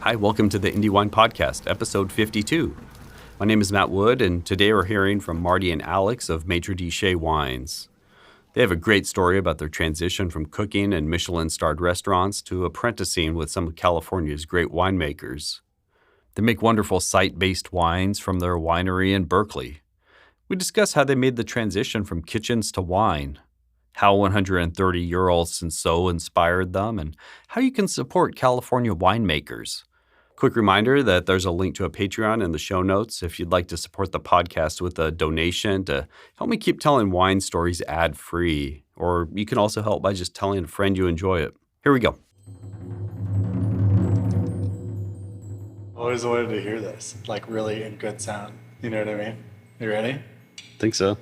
Hi, welcome to the Indie Wine Podcast, episode 52. My name is Matt Wood, and today we're hearing from Marty and Alex of Maître Wines. They have a great story about their transition from cooking in Michelin-starred restaurants to apprenticing with some of California's great winemakers. They make wonderful site-based wines from their winery in Berkeley. We discuss how they made the transition from kitchens to wine, how 130-year-old Cinsault inspired them, and how you can support California winemakers. Quick reminder that there's a link to a Patreon in the show notes if you'd like to support the podcast with a donation to help me keep telling wine stories ad-free. Or you can also help by just telling a friend you enjoy it. Here we go. Always wanted to hear this, like really in good sound. You know what I mean? You ready? Think so.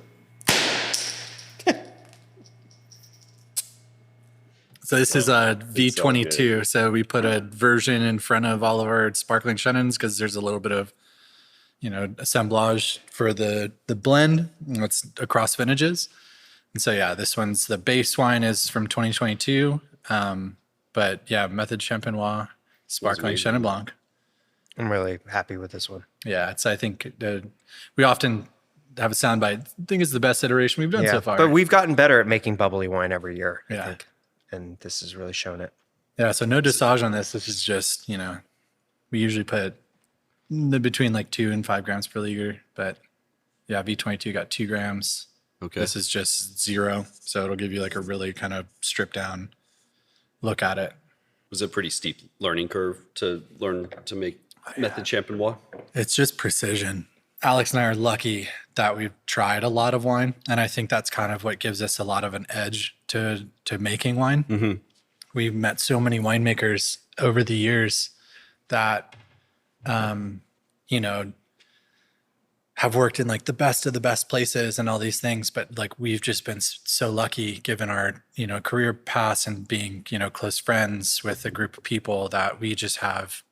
So this is a V22. So we put a version in front of all of our sparkling Shannons because there's a little bit of, assemblage for the blend. It's across vintages. And so, yeah, this one's the base wine is from 2022. But yeah, Method Champenois Sparkling Chenin Blanc. I'm really happy with this one. Yeah, I think we often have a soundbite. I think it's the best iteration we've done so far. But we've gotten better at making bubbly wine every year, I Yeah. think. And this has really shown it. Yeah, so no dosage on this. This is just, we usually put between like 2 and 5 grams per liter. But yeah, V22 got 2 grams. Okay. This is just 0. So it'll give you like a really kind of stripped down look at it. Was it a pretty steep learning curve to learn to make Method Champenois? It's just precision. Alex and I are lucky that we've tried a lot of wine. And I think that's kind of what gives us a lot of an edge to making wine. Mm-hmm. We've met so many winemakers over the years that, have worked in like the best of the best places and all these things. But like, we've just been so lucky given our, career paths and being, close friends with a group of people that we just have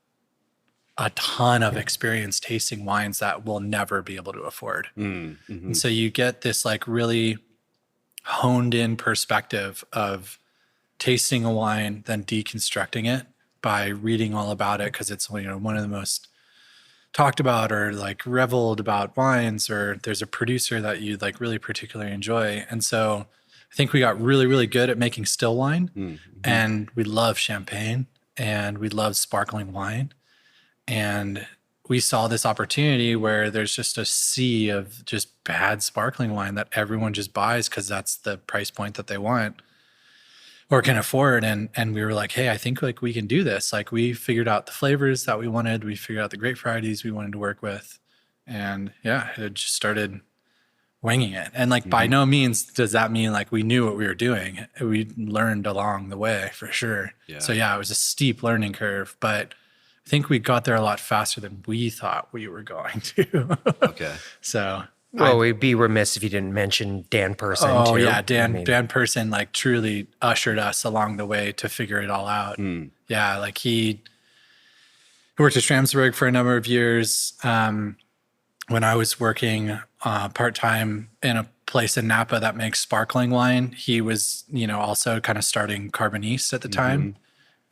a ton of experience tasting wines that we'll never be able to afford. Mm-hmm. And so you get this like really honed in perspective of tasting a wine, then deconstructing it by reading all about it. Cause it's, one of the most talked about or like reveled about wines, or there's a producer that you like really particularly enjoy. And so I think we got really, really good at making still wine, and we love champagne and we love sparkling wine. And we saw this opportunity where there's just a sea of just bad sparkling wine that everyone just buys because that's the price point that they want or can afford. And we were like, hey, I think like we can do this. Like we figured out the flavors that we wanted. We figured out the grape varieties we wanted to work with. And yeah, it just started winging it. And like by no means does that mean like we knew what we were doing. We learned along the way for sure. Yeah. So yeah, it was a steep learning curve, but I think we got there a lot faster than we thought we were going to. Okay. So, Well, we'd be remiss if you didn't mention Dan Person, too. Oh, yeah. Dan Person, like, truly ushered us along the way to figure it all out. Yeah, like, he worked at Stramsburg for a number of years. When I was working part-time in a place in Napa that makes sparkling wine, he was, also kind of starting Carbonese at the time.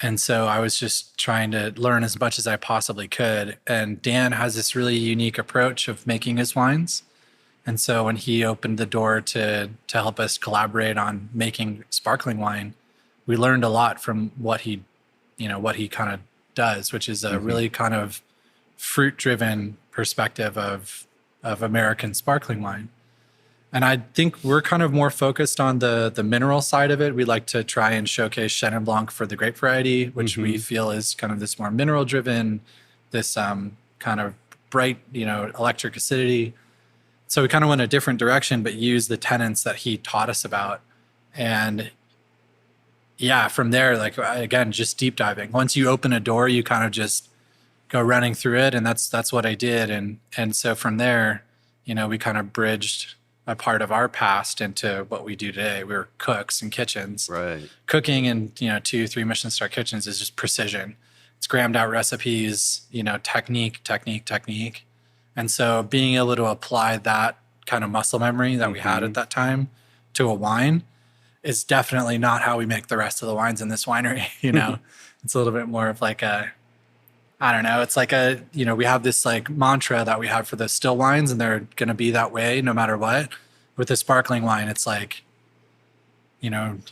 And so I was just trying to learn as much as I possibly could. And Dan has this really unique approach of making his wines. And so when he opened the door to help us collaborate on making sparkling wine, we learned a lot from what he kind of does, which is a really kind of fruit-driven perspective of American sparkling wine. And I think we're kind of more focused on the mineral side of it. We like to try and showcase Chenin Blanc for the grape variety, which we feel is kind of this more mineral driven, this kind of bright, electric acidity. So we kind of went a different direction, but used the tenets that he taught us about. And yeah, from there, like, again, just deep diving. Once you open a door, you kind of just go running through it. And that's what I did. And so from there, we kind of bridged a part of our past into what we do today. We were cooks in kitchens. Right. Cooking in, 2-3 Michelin star kitchens is just precision. It's grammed out recipes, technique. And so being able to apply that kind of muscle memory that we had at that time to a wine is definitely not how we make the rest of the wines in this winery. It's a little bit more of like a I don't know. It's like we have this like mantra that we have for the still wines, and they're going to be that way no matter what. With the sparkling wine, it's like, you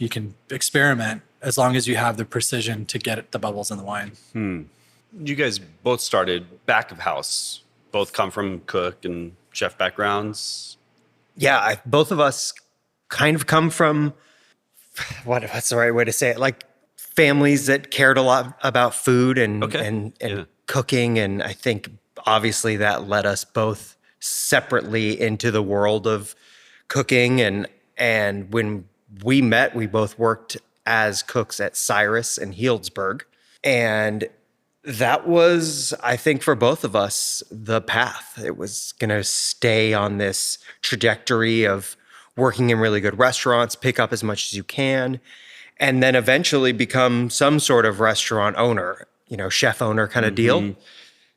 can experiment as long as you have the precision to get the bubbles in the wine. You guys both started back of house, both come from cook and chef backgrounds. Yeah, both of us kind of come from, what's the right way to say it? Like families that cared a lot about food and cooking. And I think obviously that led us both separately into the world of cooking. And when we met, we both worked as cooks at Cyrus in Healdsburg. And that was, I think, for both of us, the path. It was going to stay on this trajectory of working in really good restaurants, pick up as much as you can, and then eventually become some sort of restaurant owner, chef owner kind of deal.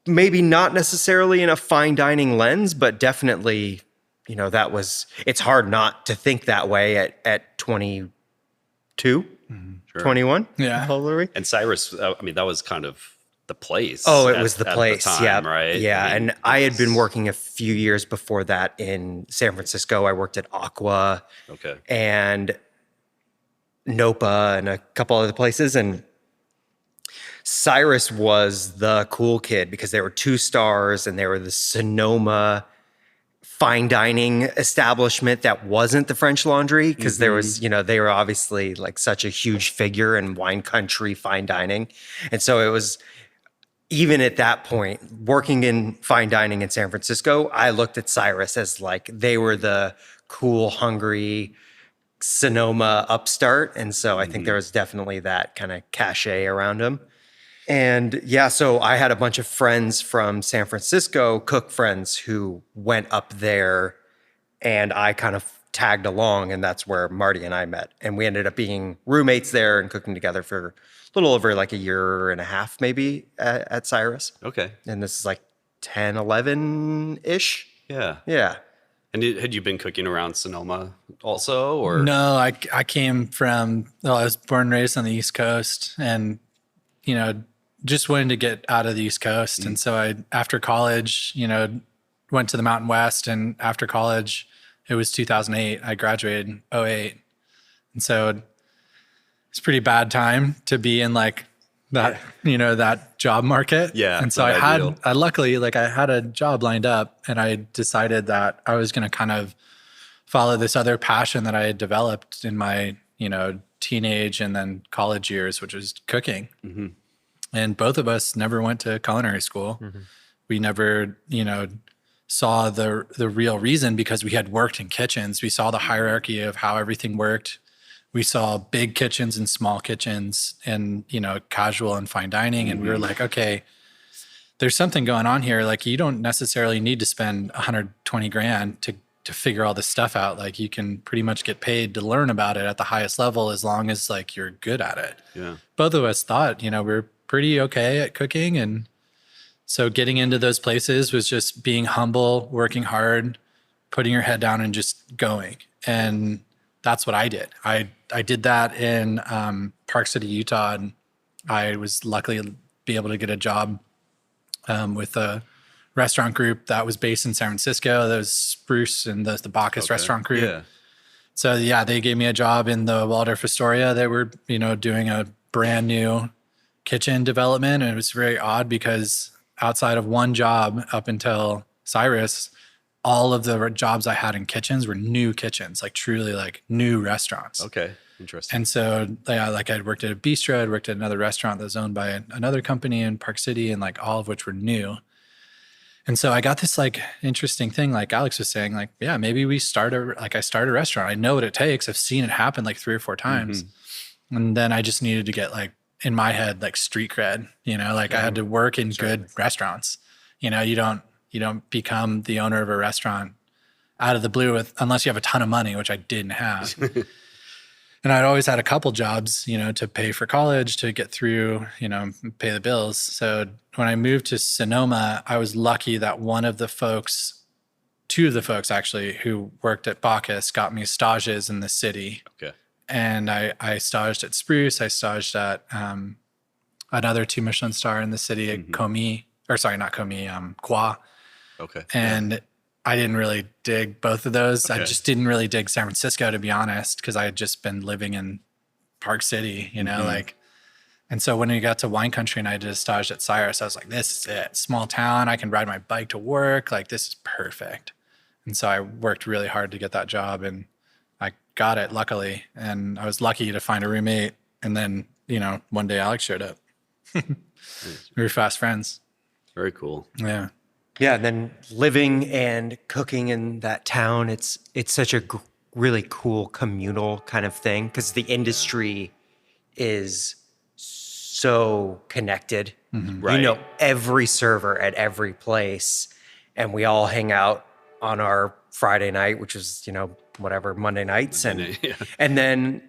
Maybe not necessarily in a fine dining lens, but definitely, it's hard not to think that way at 22, 21. Yeah. How old are we? And Cyrus, that was kind of the place. Oh, it was the place. Time, right? Yeah. And I had been working a few years before that in San Francisco. I worked at Aqua and Nopa and a couple other places. And Cyrus was the cool kid because they were 2 stars and they were the Sonoma fine dining establishment that wasn't the French Laundry, because there was, they were obviously like such a huge figure in wine country fine dining. And so it was, even at that point, working in fine dining in San Francisco, I looked at Cyrus as like they were the cool, hungry Sonoma upstart. And so I think there was definitely that kind of cachet around him. And yeah, so I had a bunch of friends from San Francisco, cook friends, who went up there, and I kind of tagged along, and that's where Marty and I met. And we ended up being roommates there and cooking together for a little over like a year and a half, maybe, at Cyrus. Okay. And this is like 10, 11-ish. Yeah. Yeah. And had you been cooking around Sonoma also, or? No, I came from, I was born and raised on the East Coast, and, just wanted to get out of the East Coast. And so after college, went to the Mountain West, and after college, it was 2008. I graduated in 2008. And so it's a pretty bad time to be in like that, that job market. Yeah. And so I luckily, like, I had a job lined up, and I decided that I was going to kind of follow this other passion that I had developed in my, teenage and then college years, which was cooking. And both of us never went to culinary school. We never, saw the real reason, because we had worked in kitchens. We saw the hierarchy of how everything worked. We saw big kitchens and small kitchens, and, casual and fine dining. And we were like, okay, there's something going on here. Like, you don't necessarily need to spend 120 grand to figure all this stuff out. Like, you can pretty much get paid to learn about it at the highest level, as long as like you're good at it. Yeah. Both of us thought, we're pretty okay at cooking. And so getting into those places was just being humble, working hard, putting your head down, and just going. And that's what I did. I did that in Park City, Utah. And I was lucky to be able to get a job with a restaurant group that was based in San Francisco. That was Spruce and the Bacchus restaurant group. Yeah. So yeah, they gave me a job in the Waldorf Astoria. They were, doing a brand new kitchen development. And it was very odd, because outside of one job up until Cyrus, all of the jobs I had in kitchens were new kitchens, like truly like new restaurants. Okay. Interesting. And so yeah, like I'd worked at a bistro, I'd worked at another restaurant that was owned by another company in Park City, and like all of which were new. And so I got this like interesting thing, like Alex was saying, like, yeah, maybe I start a restaurant. I know what it takes. I've seen it happen like 3 or 4 times. And then I just needed to get like, in my head, like street cred, like I had to work in good restaurants. You don't become the owner of a restaurant out of the blue unless you have a ton of money, which I didn't have. And I'd always had a couple jobs, to pay for college, to get through, pay the bills. So when I moved to Sonoma, I was lucky that 2 of the folks actually who worked at Bacchus got me stages in the city. Okay. And I staged at Spruce. I staged at another 2 Michelin star in the city at Comey, or sorry, not Comey, Kwa. Okay. And I didn't really dig both of those. I just didn't really dig San Francisco, to be honest, because I had just been living in Park City, you know, like. And so when we got to wine country and I did a stage at Cyrus, I was like, this is it. Small town. I can ride my bike to work. Like, this is perfect. And so I worked really hard to get that job, and I got it, luckily. And I was lucky to find a roommate. And then, you know, one day Alex showed up. We were fast friends. Very cool. Yeah. Yeah. And then living and cooking in that town, it's such a really cool communal kind of thing, because the industry is so connected. Right. You know, every server at every place, and we all hang out on our Friday night, which is, you know, whatever, Monday nights. And then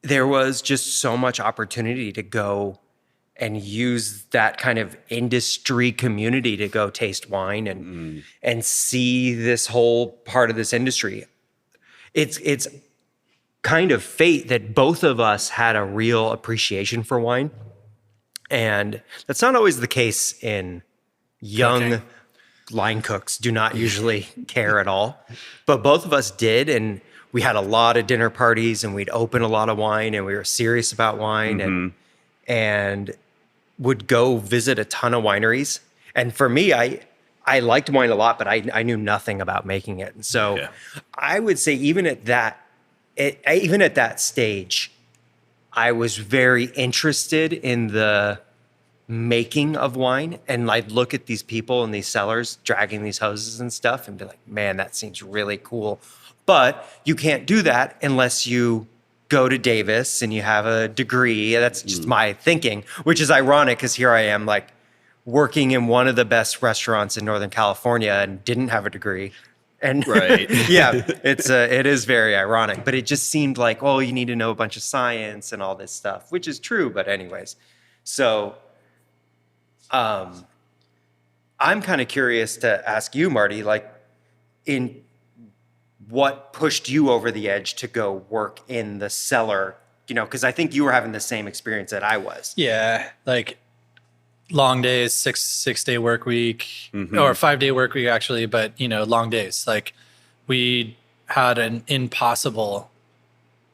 there was just so much opportunity to go and use that kind of industry community to go taste wine and see this whole part of this industry. It's kind of fate that both of us had a real appreciation for wine. And that's not always the case in young line cooks, do not usually care at all. But both of us did, and we had a lot of dinner parties, and we'd open a lot of wine, and we were serious about wine and would go visit a ton of wineries. And for me, I liked wine a lot, but I knew nothing about making it. And so I would say even at that stage, I was very interested in the making of wine. And I'd look at these people in these cellars dragging these hoses and stuff and be like, man, that seems really cool. But you can't do that unless you go to Davis and you have a degree. That's just my thinking, which is ironic, because here I am, like, working in one of the best restaurants in Northern California and didn't have a degree. And it is very ironic, but it just seemed like, oh, you need to know a bunch of science and all this stuff, which is true. But anyways, so I'm kind of curious to ask you, Marty, like, in what pushed you over the edge to go work in the cellar, you know, because I think you were having the same experience that I was. Yeah. Like, long days, six day work week, or 5-day work week, actually, but, you know, long days. Like, we had an impossible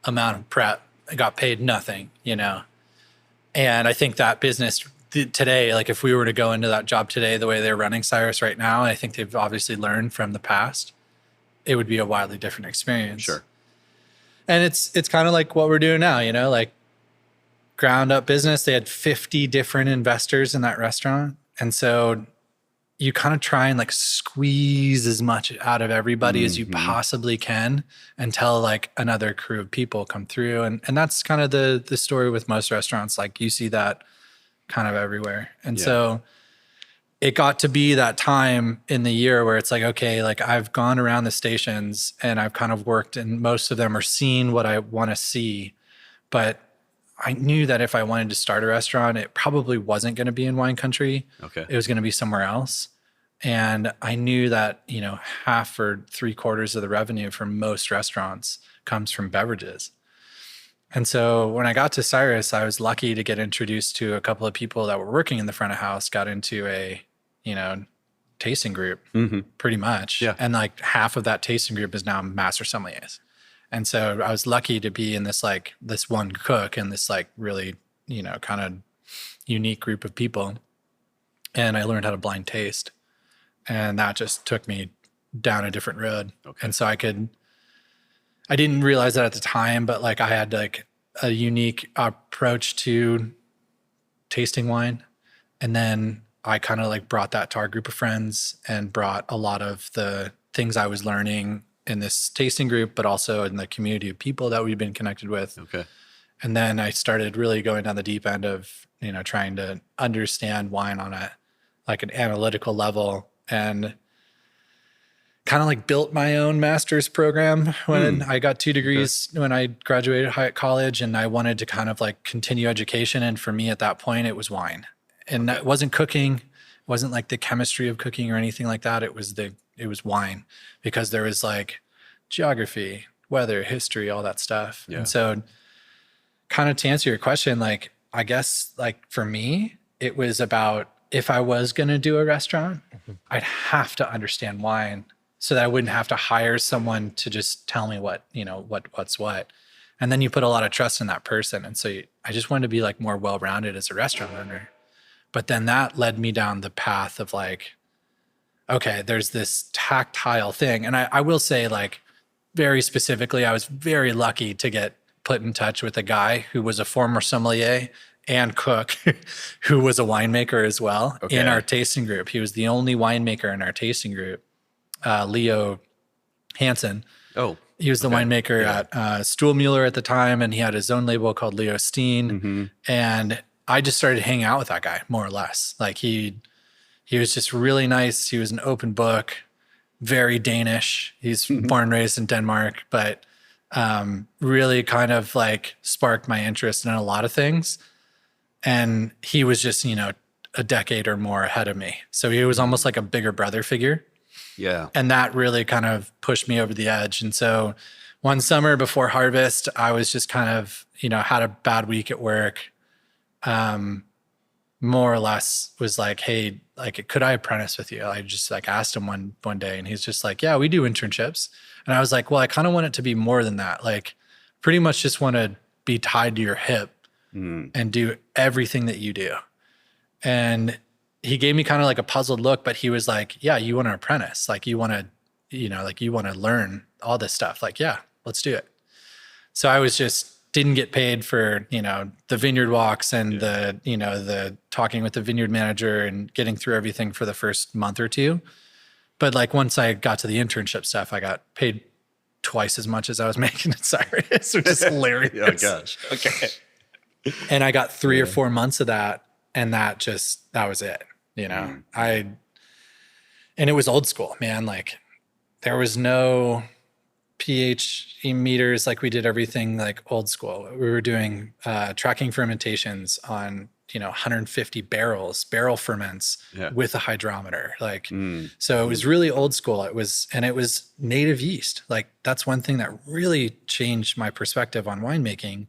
amount of prep. I got paid nothing, you know. And I think that business today, like, if we were to go into that job today, the way they're running Cyrus right now, I think they've obviously learned from the past, it would be a wildly different experience. Sure. And it's kind of like what we're doing now, you know, like, ground up business. They had 50 different investors in that restaurant. And so you kind of try and, like, squeeze as much out of everybody as you possibly can until, like, another crew of people come through. And that's kind of the story with most restaurants. Like, you see that kind of everywhere. And so it got to be that time in the year where it's like, okay, like, I've gone around the stations and I've kind of worked, and most of them are seeing what I want to see. But I knew that if I wanted to start a restaurant, it probably wasn't going to be in wine country. Okay. It was going to be somewhere else. And I knew that, you know, half or 3/4 of the revenue for most restaurants comes from beverages. And so when I got to Cyrus, I was lucky to get introduced to a couple of people that were working in the front of house, got into a, you know, tasting group pretty much. Yeah. And, like, half of that tasting group is now master sommeliers. And so I was lucky to be in this, like, this one cook and this, like, really, you know, kind of unique group of people. And I learned how to blind taste. And that just took me down a different road. Okay. And so I didn't realize that at the time, but, like, I had, like, a unique approach to tasting wine. And then I kind of, like, brought that to our group of friends and brought a lot of the things I was learning in this tasting group, but also in the community of people that we've been connected with. Okay. And then I started really going down the deep end of, you know, trying to understand wine on a, like, an analytical level, and kind of, like, built my own master's program when I got 2 degrees when I graduated college, and I wanted to kind of, like, continue education. And for me at that point, it was wine, and it wasn't cooking. It wasn't, like, the chemistry of cooking or anything like that. It was wine, because there was, like, geography, weather, history, all that stuff. Yeah. And so, kind of to answer your question, like, I guess like for me, it was about if I was going to do a restaurant, I'd have to understand wine so that I wouldn't have to hire someone to just tell me what's what. And then you put a lot of trust in that person. And so I just wanted to be like more well-rounded as a restaurant owner. But then that led me down the path of like, okay, there's this tactile thing. And I will say, like, very specifically, I was very lucky to get put in touch with a guy who was a former sommelier and cook who was a winemaker as well in our tasting group. He was the only winemaker in our tasting group, Leo Hansen. Oh, he was the winemaker at Stuhlmuller at the time, and he had his own label called Leo Steen. And I just started hanging out with that guy more or less. Like he was just really nice. He was an open book, very Danish. He's born and raised in Denmark, but really kind of like sparked my interest in a lot of things. And he was just, a decade or more ahead of me. So he was almost like a bigger brother figure. Yeah. And that really kind of pushed me over the edge. And so one summer before harvest, I was just kind of, had a bad week at work. More or less was like, hey, like, could I apprentice with you? I just like asked him one day, and he's just like, yeah, we do internships. And I was like, well, I kind of want it to be more than that. Like, pretty much just want to be tied to your hip and do everything that you do. And he gave me kind of like a puzzled look, but he was like, yeah, you want to apprentice. Like, you want to, you want to learn all this stuff. Like, yeah, let's do it. So I was just, didn't get paid for, the vineyard walks and the talking with the vineyard manager and getting through everything for the first month or two. But like once I got to the internship stuff, I got paid twice as much as I was making at Cyrus, which is hilarious. Oh gosh. Okay. And I got 3 or 4 months of that. And that was it. And it was old school, man. Like there was no pH meters. Like we did everything like old school. We were doing tracking fermentations on 150 barrel ferments with a hydrometer. Like so it was really old school. It was native yeast. Like that's one thing that really changed my perspective on winemaking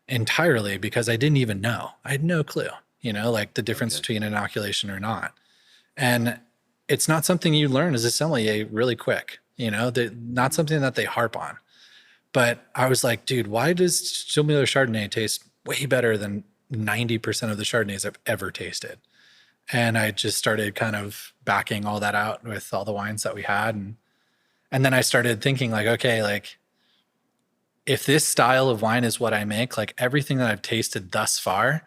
entirely, because I didn't even know. I had no clue, like the difference between inoculation or not. And it's not something you learn as a sommelier really quick. Not something that they harp on. But I was like, dude, why does Stuhlmuller Chardonnay taste way better than 90% of the Chardonnays I've ever tasted? And I just started kind of backing all that out with all the wines that we had. And then I started thinking like, okay, like if this style of wine is what I make, like everything that I've tasted thus far,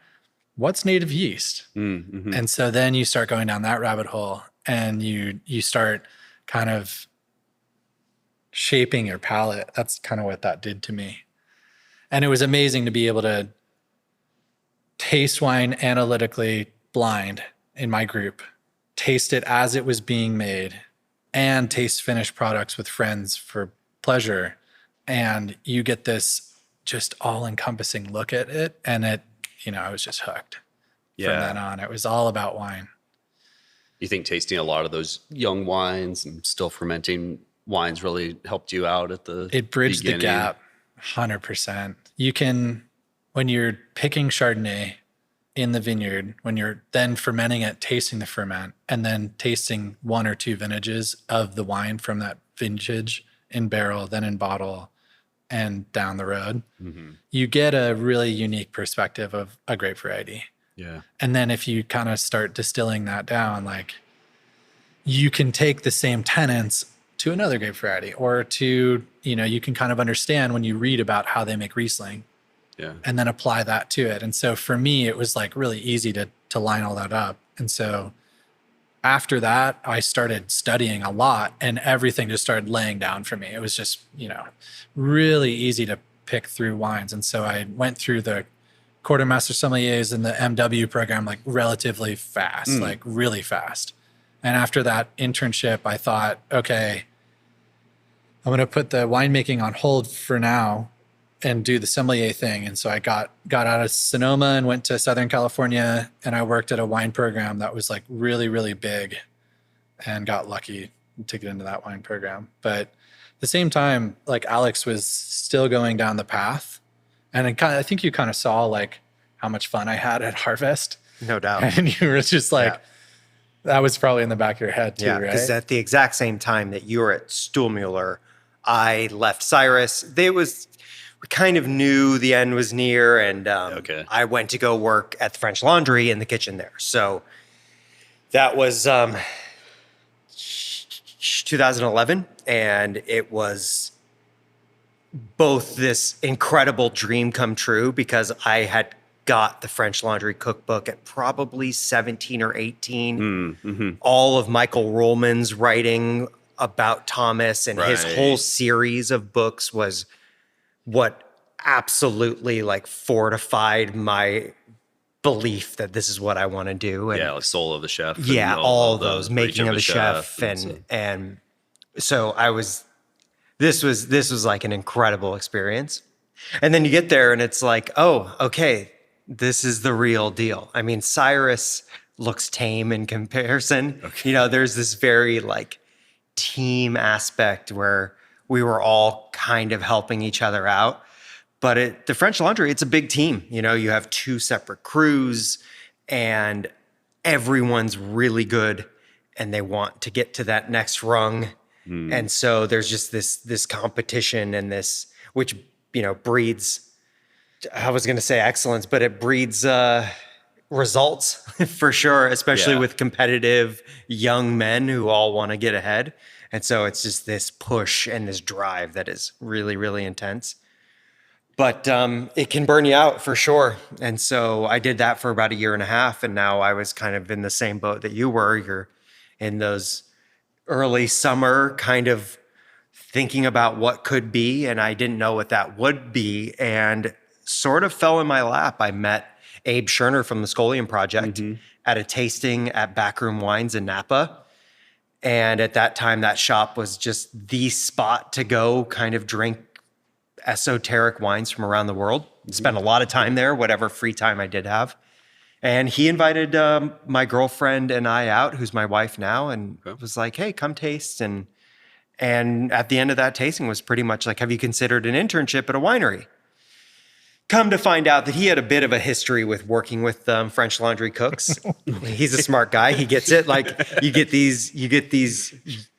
what's native yeast? And so then you start going down that rabbit hole, and you start kind of shaping your palate. That's kind of what that did to me. And it was amazing to be able to taste wine analytically blind in my group, taste it as it was being made, and taste finished products with friends for pleasure. And you get this just all-encompassing look at it. And I was just hooked from then on. It was all about wine. You think tasting a lot of those young wines and still fermenting wines really helped you out at the It bridged beginning? the gap, 100%. You can, when you're picking Chardonnay in the vineyard, when you're then fermenting it, tasting the ferment, and then tasting 1 or 2 vintages of the wine from that vintage in barrel, then in bottle, and down the road, you get a really unique perspective of a grape variety. Yeah. And then if you kind of start distilling that down, like you can take the same tenets to another grape variety, or to, you can kind of understand when you read about how they make Riesling and then apply that to it. And so for me, it was like really easy to line all that up. And so after that, I started studying a lot, and everything just started laying down for me. It was just, really easy to pick through wines. And so I went through the quartermaster sommeliers and the MW program like relatively fast, like really fast. And after that internship, I thought, okay, I'm going to put the winemaking on hold for now and do the sommelier thing. And so I got out of Sonoma and went to Southern California, and I worked at a wine program that was like really, really big, and got lucky to get into that wine program. But at the same time, like Alex was still going down the path. And I think you kind of saw like how much fun I had at Harvest. No doubt. And you were just like, that was probably in the back of your head too, right? Because at the exact same time that you were at Stuhlmuller, I left Cyrus. We kind of knew the end was near, and I went to go work at the French Laundry in the kitchen there. So that was 2011, and it was both this incredible dream come true because I had got the French Laundry cookbook at probably 17 or 18. All of Michael Ruhlman's writing about Thomas and his whole series of books was what absolutely like fortified my belief that this is what I want to do. And like Soul of the Chef. Yeah, all those Making of the Chef. And so this was like an incredible experience. And then you get there and it's like, oh, okay, this is the real deal. I mean, Cyrus looks tame in comparison. You know, there's this very like team aspect where we were all kind of helping each other out. But at the French Laundry, it's a big team. You know, you have 2 separate crews and everyone's really good and they want to get to that next rung. And so there's just this competition and this, which, you know, breeds, I was going to say excellence, but it breeds results for sure, especially with competitive young men who all want to get ahead. And so it's just this push and this drive that is really, really intense. But it can burn you out for sure. And so I did that for about a year and a half. And now I was kind of in the same boat that you were. You're in those early summer kind of thinking about what could be. And I didn't know what that would be. And sort of fell in my lap. I met Abe Scherner from the Scolium Project at a tasting at Backroom Wines in Napa. And at that time, that shop was just the spot to go kind of drink esoteric wines from around the world. Spent a lot of time there, whatever free time I did have. And he invited my girlfriend and I out, who's my wife now, and was like, hey, come taste. And at the end of that tasting was pretty much like, have you considered an internship at a winery? Come to find out that he had a bit of a history with working with French Laundry cooks. He's a smart guy. He gets it. Like you get these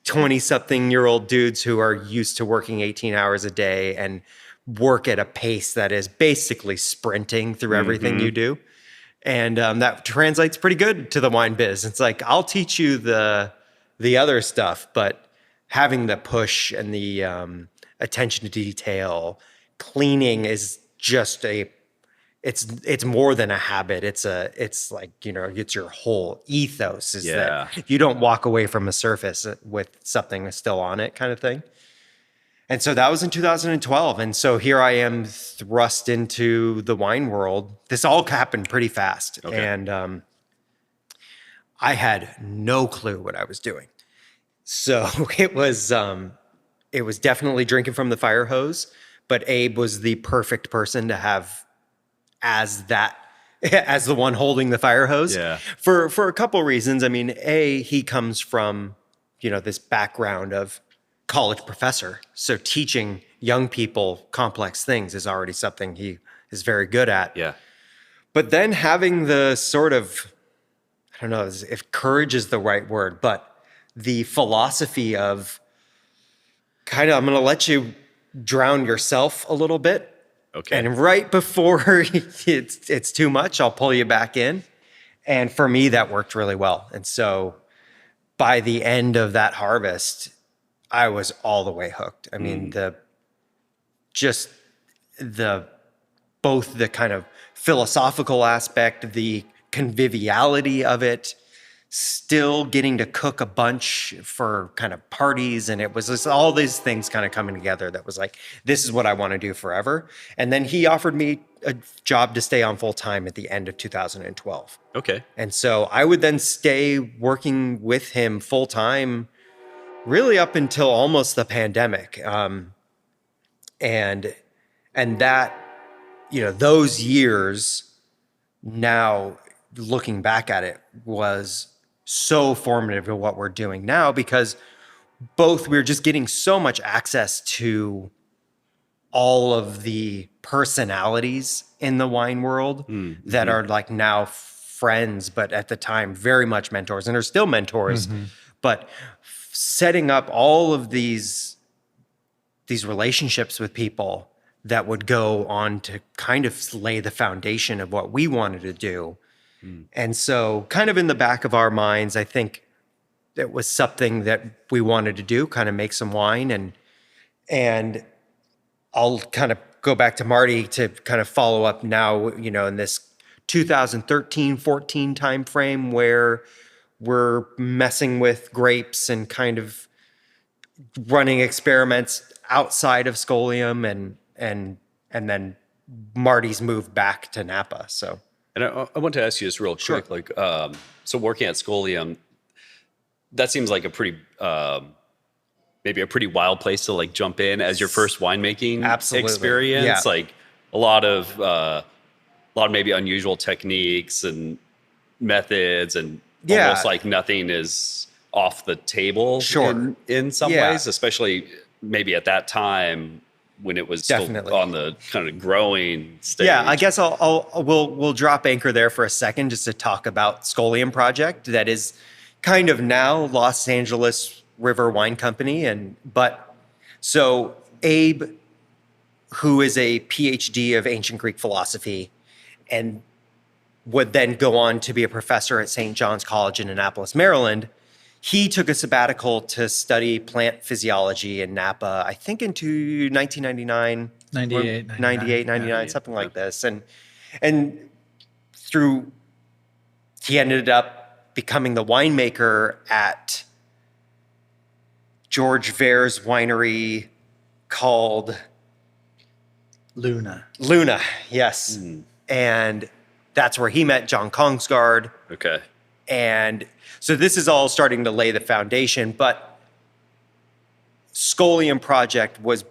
20-something-year-old dudes who are used to working 18 hours a day and work at a pace that is basically sprinting through everything you do. And that translates pretty good to the wine biz. It's like, I'll teach you the other stuff, but having the push and the attention to detail, cleaning is just it's more than a habit. It's like, you know, it's your whole ethos is that you don't walk away from a surface with something still on it kind of thing. And so that was in 2012. And so here I am thrust into the wine world. This all happened pretty fast. And I had no clue what I was doing. So it was definitely drinking from the fire hose. But Abe was the perfect person to have as the one holding the fire hose for a couple of reasons. I mean, he comes from, you know, this background of college professor. So teaching young people complex things is already something he is very good at. Yeah. But then having the sort of, I don't know if courage is the right word, but the philosophy of kind of, I'm going to let you drown yourself a little bit. Okay. And right before it's too much, I'll pull you back in. And for me, that worked really well. And so by the end of that harvest, I was all the way hooked. I mean, both the kind of philosophical aspect, the conviviality of it, still getting to cook a bunch for kind of parties. And it was just all these things kind of coming together that was like, this is what I want to do forever. And then he offered me a job to stay on full time at the end of 2012. Okay. And so I would then stay working with him full time really up until almost the pandemic. And that, you know, those years now looking back at it was so formative to what we're doing now, because both we're just getting so much access to all of the personalities in the wine world that are like now friends, but at the time very much mentors and are still mentors. But setting up all of these relationships with people that would go on to kind of lay the foundation of what we wanted to do. And so kind of in the back of our minds, I think it was something that we wanted to do, kind of make some wine. And I'll kind of go back to Marty to kind of follow up now, you know, in this 2013, 14 timeframe where we're messing with grapes and kind of running experiments outside of Scholium, and then Marty's moved back to Napa. So, and I want to ask you this real quick, like, so working at Scholium, that seems like a pretty, maybe a pretty wild place to like jump in as your first winemaking experience. Yeah. Like a lot of maybe unusual techniques and methods, and almost like nothing is off the table in some ways, especially maybe at that time when it was still on the kind of growing stage. Yeah, I guess we'll drop anchor there for a second just to talk about Scholium Project. That is kind of now Los Angeles River Wine Company. So Abe, who is a PhD of ancient Greek philosophy and would then go on to be a professor at St. John's College in Annapolis, Maryland, he took a sabbatical to study plant physiology in Napa, I think into 1999, 98, something like this. And he ended up becoming the winemaker at George Vare's winery called Luna, yes. And that's where he met John Kongsgaard. Okay. And so this is all starting to lay the foundation, but Scholium Project was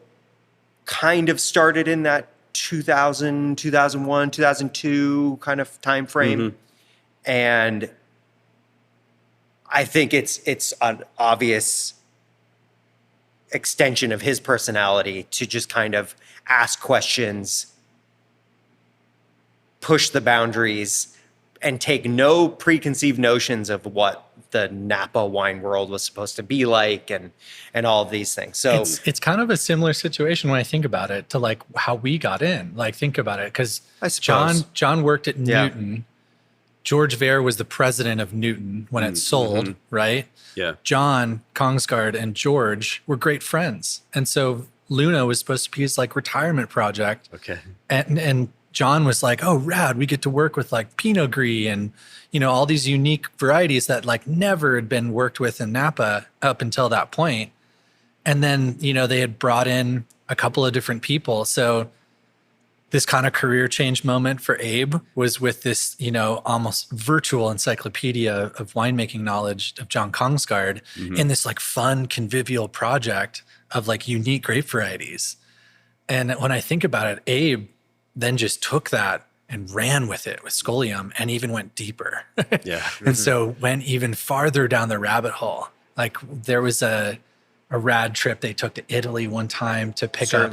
kind of started in that 2000, 2001, 2002 kind of time frame. And I think it's an obvious extension of his personality to just kind of ask questions, push the boundaries, and take no preconceived notions of what the Napa wine world was supposed to be like, and all of these things. So it's kind of a similar situation when I think about it to like how we got in. Like think about it, because John worked at Newton. George Vare was the president of Newton when it sold, right? Yeah. John Kongsgaard and George were great friends, and so Luna was supposed to be his like retirement project. Okay. And John was like, oh, rad, we get to work with like Pinot Gris and, you know, all these unique varieties that like never had been worked with in Napa up until that point. And then, you know, they had brought in a couple of different people. So this kind of career change moment for Abe was with this, you know, almost virtual encyclopedia of winemaking knowledge of John Kongsgaard in this like fun convivial project of like unique grape varieties. And when I think about it, Abe then just took that and ran with it with Scholium and even went deeper. And so went even farther down the rabbit hole. Like there was a rad trip they took to Italy one time to pick up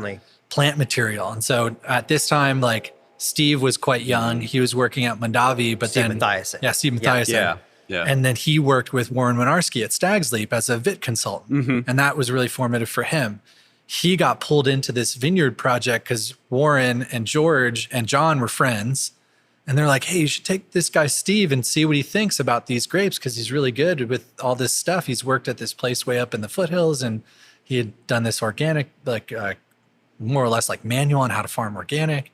plant material. And so at this time, like Steve was quite young. He was working at Mondavi, but Steve Mathiasen. Yeah. And then he worked with Warren Winarski at Stag's Leap as a vit consultant. And that was really formative for him. He got pulled into this vineyard project because Warren and George and John were friends. And they're like, hey, you should take this guy, Steve, and see what he thinks about these grapes because he's really good with all this stuff. He's worked at this place way up in the foothills, and he had done this organic, like more or less like manual on how to farm organic.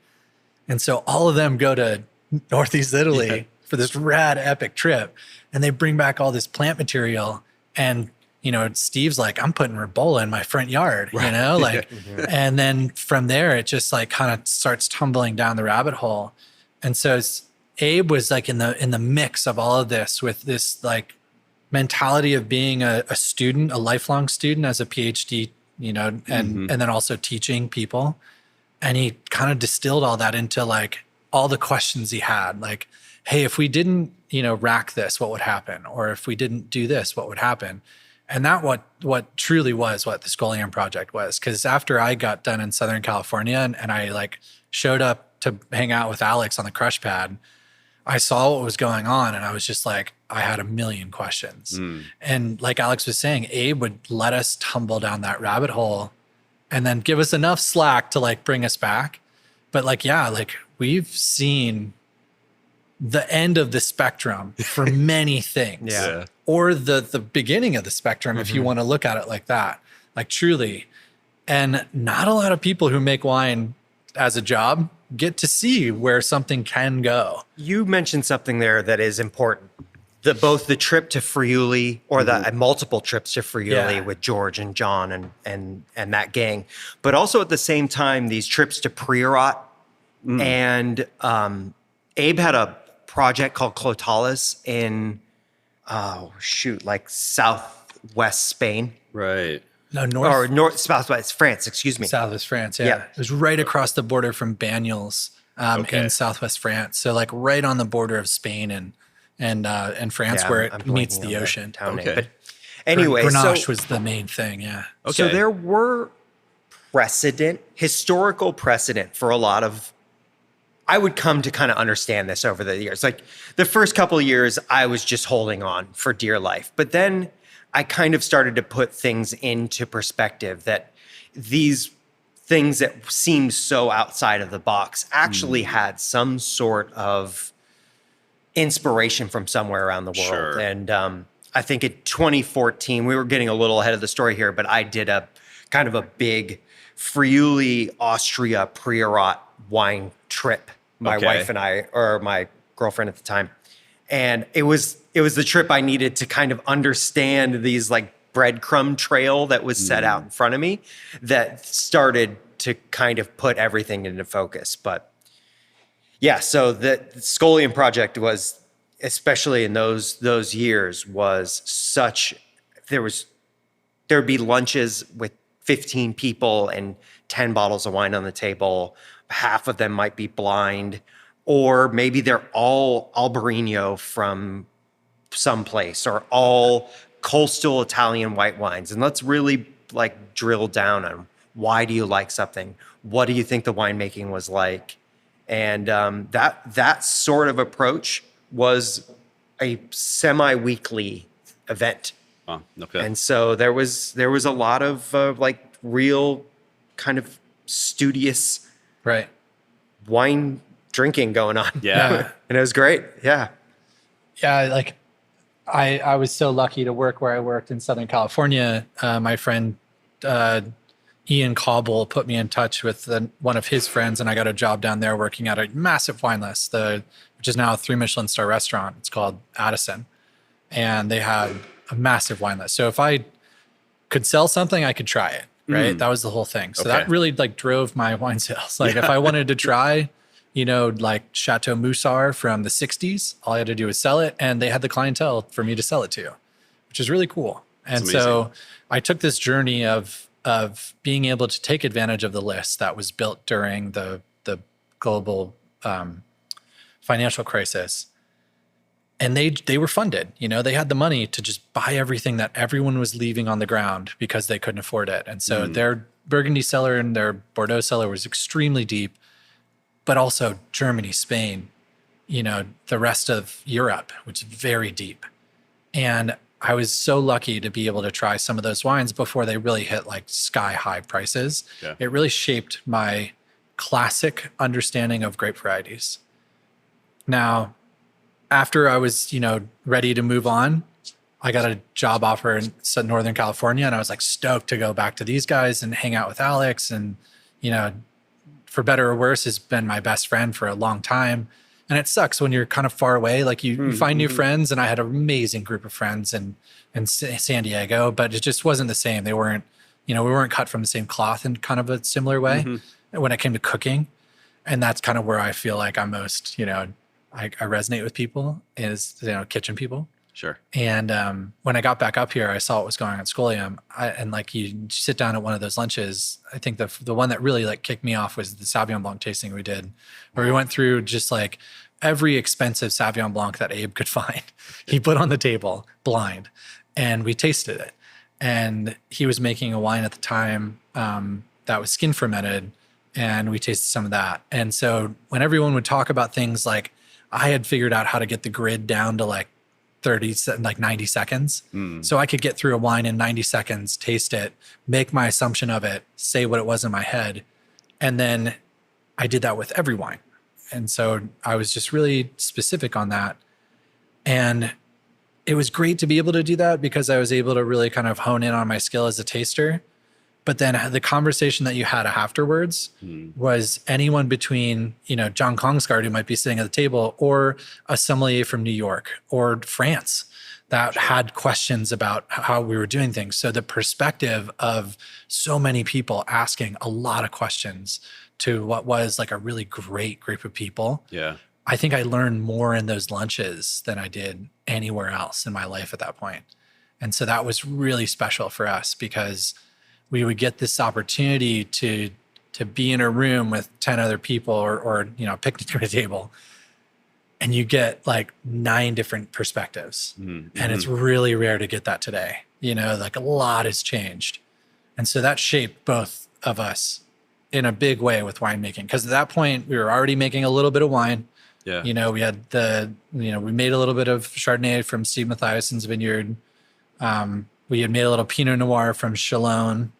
And so all of them go to Northeast Italy for this rad epic trip. And they bring back all this plant material, and you know, Steve's like, I'm putting Rebola in my front yard, you know, like, and then from there, it just like kind of starts tumbling down the rabbit hole. And so Abe was like in the mix of all of this with this like mentality of being a student, a lifelong student as a PhD, you know, and then also teaching people. And he kind of distilled all that into like all the questions he had, like, hey, if we didn't, you know, rack this, what would happen? Or if we didn't do this, what would happen? And that what truly was what the Scholium Project was. Because after I got done in Southern California and I like showed up to hang out with Alex on the crush pad, I saw what was going on and I was just like, I had a million questions. And like Alex was saying, Abe would let us tumble down that rabbit hole and then give us enough slack to like bring us back. But like, yeah, like we've seen the end of the spectrum for many things. Yeah. Or the beginning of the spectrum, if you want to look at it like that, like truly. And not a lot of people who make wine as a job get to see where something can go. You mentioned something there that is important. Both the trip to Friuli or the multiple trips to Friuli with George and John and that gang, but also at the same time, these trips to Priorat. And Abe had a project called Clotales in, like southwest Spain. Right. No, Southwest France, excuse me. Southwest France, yeah. It was right across the border from Banyuls in southwest France. So like right on the border of Spain and France where it meets the ocean. Okay. But anyway, Grenache was the main thing, yeah. Okay. So there were historical precedent for a lot of, I would come to kind of understand this over the years. Like the first couple of years, I was just holding on for dear life. But then I kind of started to put things into perspective that these things that seemed so outside of the box actually had some sort of inspiration from somewhere around the world. Sure. And I think in 2014, we were getting a little ahead of the story here, but I did a kind of a big Friuli, Austria, Priorat wine trip. My wife and I, or my girlfriend at the time. And it was the trip I needed to kind of understand these like breadcrumb trail that was set out in front of me that started to kind of put everything into focus. But yeah, so the Scholium Project was, especially in those years, was such, there'd be lunches with 15 people and 10 bottles of wine on the table. Half of them might be blind, or maybe they're all Albarino from someplace, or all coastal Italian white wines. And let's really like drill down on why do you like something? What do you think the winemaking was like? And that sort of approach was a semi-weekly event. Wow. Okay. And so there was a lot of like real kind of studious wine drinking going on. Yeah. And it was great. Yeah. Yeah, like I was so lucky to work where I worked in Southern California. My friend Ian Cobble put me in touch with one of his friends, and I got a job down there working at a massive wine list, which is now a 3 Michelin star restaurant. It's called Addison. And they had a massive wine list. So if I could sell something, I could try it, right? That was the whole thing. So that really like drove my wine sales. Like if I wanted to try, like Chateau Moussard from the 60s, all I had to do was sell it, and they had the clientele for me to sell it to, which is really cool. And so I took this journey of being able to take advantage of the list that was built during the global financial crisis. And they were funded, they had the money to just buy everything that everyone was leaving on the ground because they couldn't afford it. And so their Burgundy cellar and their Bordeaux cellar was extremely deep, but also Germany, Spain, the rest of Europe, which is very deep. And I was so lucky to be able to try some of those wines before they really hit like sky high prices. Yeah. It really shaped my classic understanding of grape varieties. Now, after I was, ready to move on, I got a job offer in Northern California, and I was like stoked to go back to these guys and hang out with Alex. And, for better or worse, has been my best friend for a long time. And it sucks when you're kind of far away. Like you find new friends, and I had an amazing group of friends in San Diego, but it just wasn't the same. They weren't, we weren't cut from the same cloth in kind of a similar way when it came to cooking. And that's kind of where I feel like I'm most, I resonate with people is, kitchen people. Sure. And when I got back up here, I saw what was going on at Scholium. And like you sit down at one of those lunches, I think the one that really like kicked me off was the Sauvignon Blanc tasting we did, where we went through just like every expensive Sauvignon Blanc that Abe could find. He put on the table blind, and we tasted it. and he was making a wine at the time that was skin fermented, and we tasted some of that. And so when everyone would talk about things like, I had figured out how to get the grid down to like 90 seconds. So I could get through a wine in 90 seconds, taste it, make my assumption of it, say what it was in my head. And then I did that with every wine. And so I was just really specific on that. And it was great to be able to do that because I was able to really kind of hone in on my skill as a taster. But then the conversation that you had afterwards was anyone between, John Kongsgaard, who might be sitting at the table, or a sommelier from New York or France that had questions about how we were doing things. So the perspective of so many people asking a lot of questions to what was like a really great group of people. Yeah. I think I learned more in those lunches than I did anywhere else in my life at that point. And so that was really special for us because we would get this opportunity to be in a room with 10 other people or picnic at a table, and you get like 9 different perspectives. And it's really rare to get that today. Like a lot has changed. And so that shaped both of us in a big way with winemaking. Because at that point we were already making a little bit of wine. Yeah. We had we made a little bit of Chardonnay from Steve Mathiassen's vineyard. We had made a little Pinot Noir from Chalon.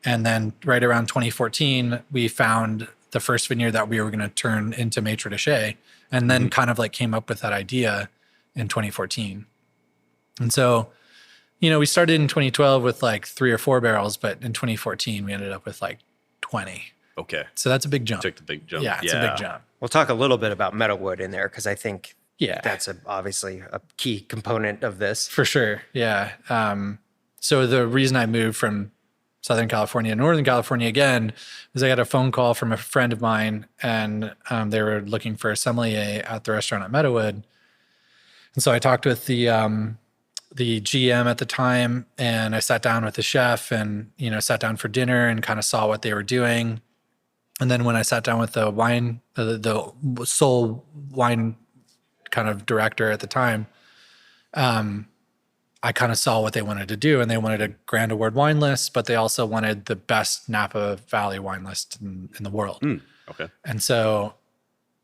And then right around 2014, we found the first vineyard that we were going to turn into Maître de and then kind of like came up with that idea in 2014. And so, we started in 2012 with like 3 or 4 barrels, but in 2014, we ended up with like 20. Okay. So that's a big jump. Took the big jump. Yeah, it's a big jump. We'll talk a little bit about meadowwood in there because I think that's obviously a key component of this. For sure. Yeah. So the reason I moved from Southern California, Northern California again, is I got a phone call from a friend of mine, and they were looking for a sommelier at the restaurant at Meadowwood. And so I talked with the GM at the time, and I sat down with the chef and, sat down for dinner and kind of saw what they were doing. And then when I sat down with the sole wine kind of director at the time, I kind of saw what they wanted to do, and they wanted a Grand Award wine list, but they also wanted the best Napa Valley wine list in the world. Okay. And so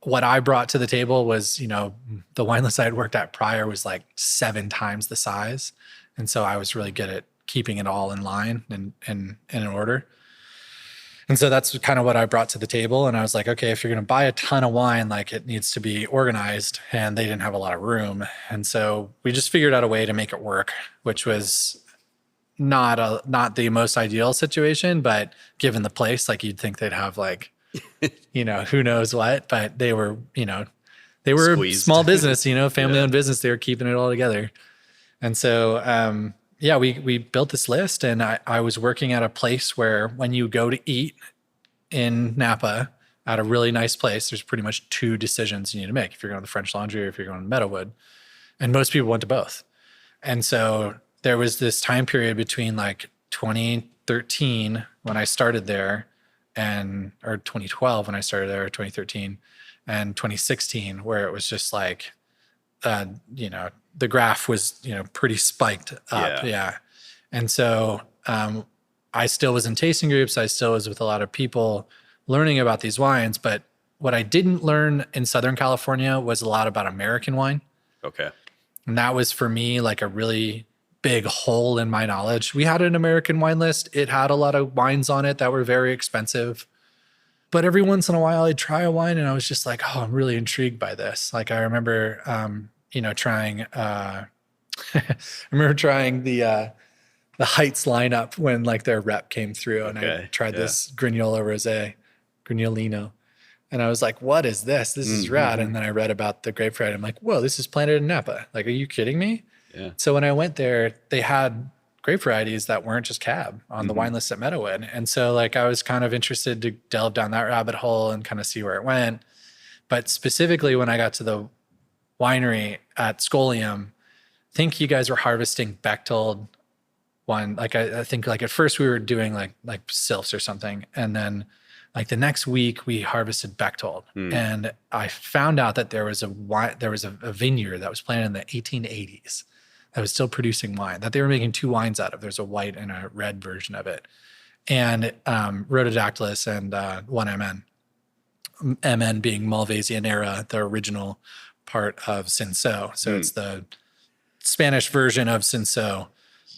what I brought to the table was, the wine list I had worked at prior was like 7 times the size. And so I was really good at keeping it all in line and in order. And so that's kind of what I brought to the table. And I was like, okay, if you're going to buy a ton of wine, like it needs to be organized, and they didn't have a lot of room. And so we just figured out a way to make it work, which was not the most ideal situation, but given the place, like you'd think they'd have like, who knows what, but they were, they were a small business, family-owned business. They were keeping it all together. And so, we built this list, and I was working at a place where when you go to eat in Napa at a really nice place, there's pretty much 2 decisions you need to make if you're going to the French Laundry or if you're going to Meadowwood. And most people went to both. And so there was this time period between like 2013 when I started there or 2012 when I started there, or 2013 and 2016, where it was just like, the graph was, pretty spiked up. Yeah. And so I still was in tasting groups. I still was with a lot of people learning about these wines. But what I didn't learn in Southern California was a lot about American wine. Okay. And that was for me like a really big hole in my knowledge. We had an American wine list. It had a lot of wines on it that were very expensive. But every once in a while I'd try a wine and I was just like, oh, I'm really intrigued by this. Like I remember, trying, I remember trying the Heights lineup when like their rep came through, and I tried this Grignola Rosé, Grignolino. And I was like, what is this? This is rad. And then I read about the grape variety. I'm like, whoa, this is planted in Napa. Like, are you kidding me? Yeah. So when I went there, they had grape varieties that weren't just Cab on the wine list at Meadowwood. And so like, I was kind of interested to delve down that rabbit hole and kind of see where it went. But specifically when I got to the winery at Scholium, I think you guys were harvesting Bechtold wine. Like I think like at first we were doing like Sylphs or something. And then like the next week we harvested Bechtold. And I found out that there was a vineyard that was planted in the 1880s that was still producing wine that they were making 2 wines out of. There's a white and a red version of it. And Rhododactylus and 1MN. MN being Malvaisianera, the original part of Cinsault. So it's the Spanish version of Cinsault.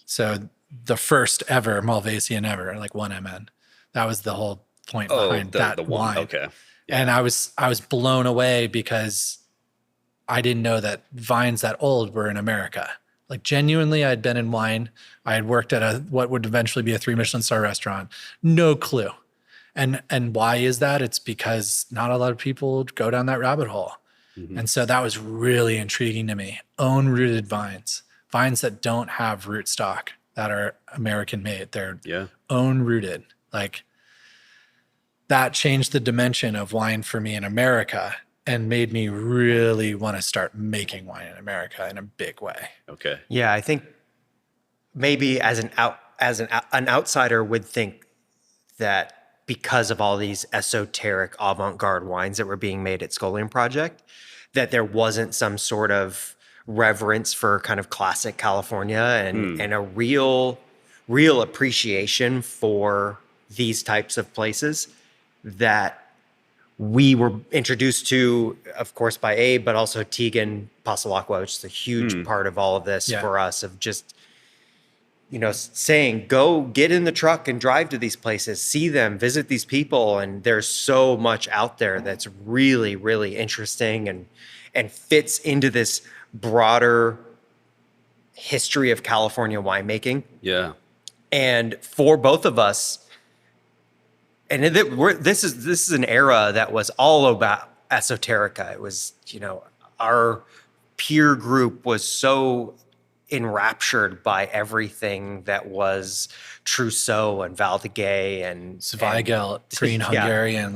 So the first ever Malvaisian ever, like 1MN. That was the whole point behind that wine. Okay. Yeah. And I was blown away because I didn't know that vines that old were in America. Like genuinely, I'd been in wine. I had worked at what would eventually be a 3 Michelin star restaurant. No clue. And why is that? It's because not a lot of people go down that rabbit hole. Mm-hmm. And so that was really intriguing to me. Own rooted vines that don't have rootstock, that are American made. They're own rooted. Like that changed the dimension of wine for me in America and made me really want to start making wine in America in a big way. Okay. Yeah, I think maybe as an outsider would think that because of all these esoteric avant-garde wines that were being made at Scholium Project, that there wasn't some sort of reverence for kind of classic California and a real appreciation for these types of places that we were introduced to, of course, by Abe, but also Tegan Pasalakwa, which is a huge part of all of this for us, of just, saying, go get in the truck and drive to these places, see them, visit these people. And there's so much out there that's really, really interesting and fits into this broader history of California winemaking. Yeah. And for both of us, and this is an era that was all about esoterica. It was, our peer group was so enraptured by everything that was Trousseau and Valdegay and Zweigelt, Green Hungarian.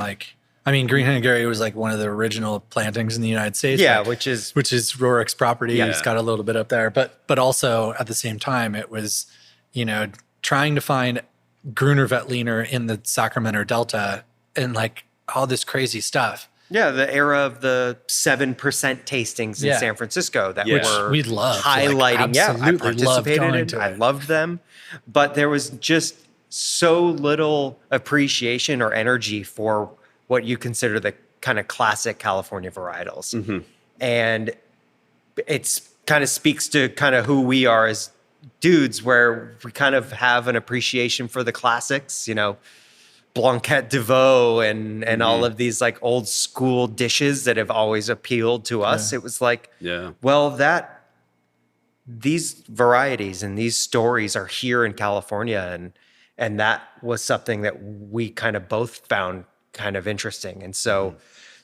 Green Hungarian was like one of the original plantings in the United States. Yeah, which is Rorick's property. Yeah. It's got a little bit up there, but also at the same time, it was, trying to find Gruner Veltliner in the Sacramento Delta and like all this crazy stuff. Yeah, the era of the 7% tastings in San Francisco that were we loved, highlighting. I participated in it. I loved them. But there was just so little appreciation or energy for what you consider the kind of classic California varietals. Mm-hmm. And it's kind of speaks to kind of who we are as dudes, where we kind of have an appreciation for the classics, Blanquette de Veau and all of these like old school dishes that have always appealed to us. It was like, well, these varieties and these stories are here in California. And that was something that we kind of both found kind of interesting. And so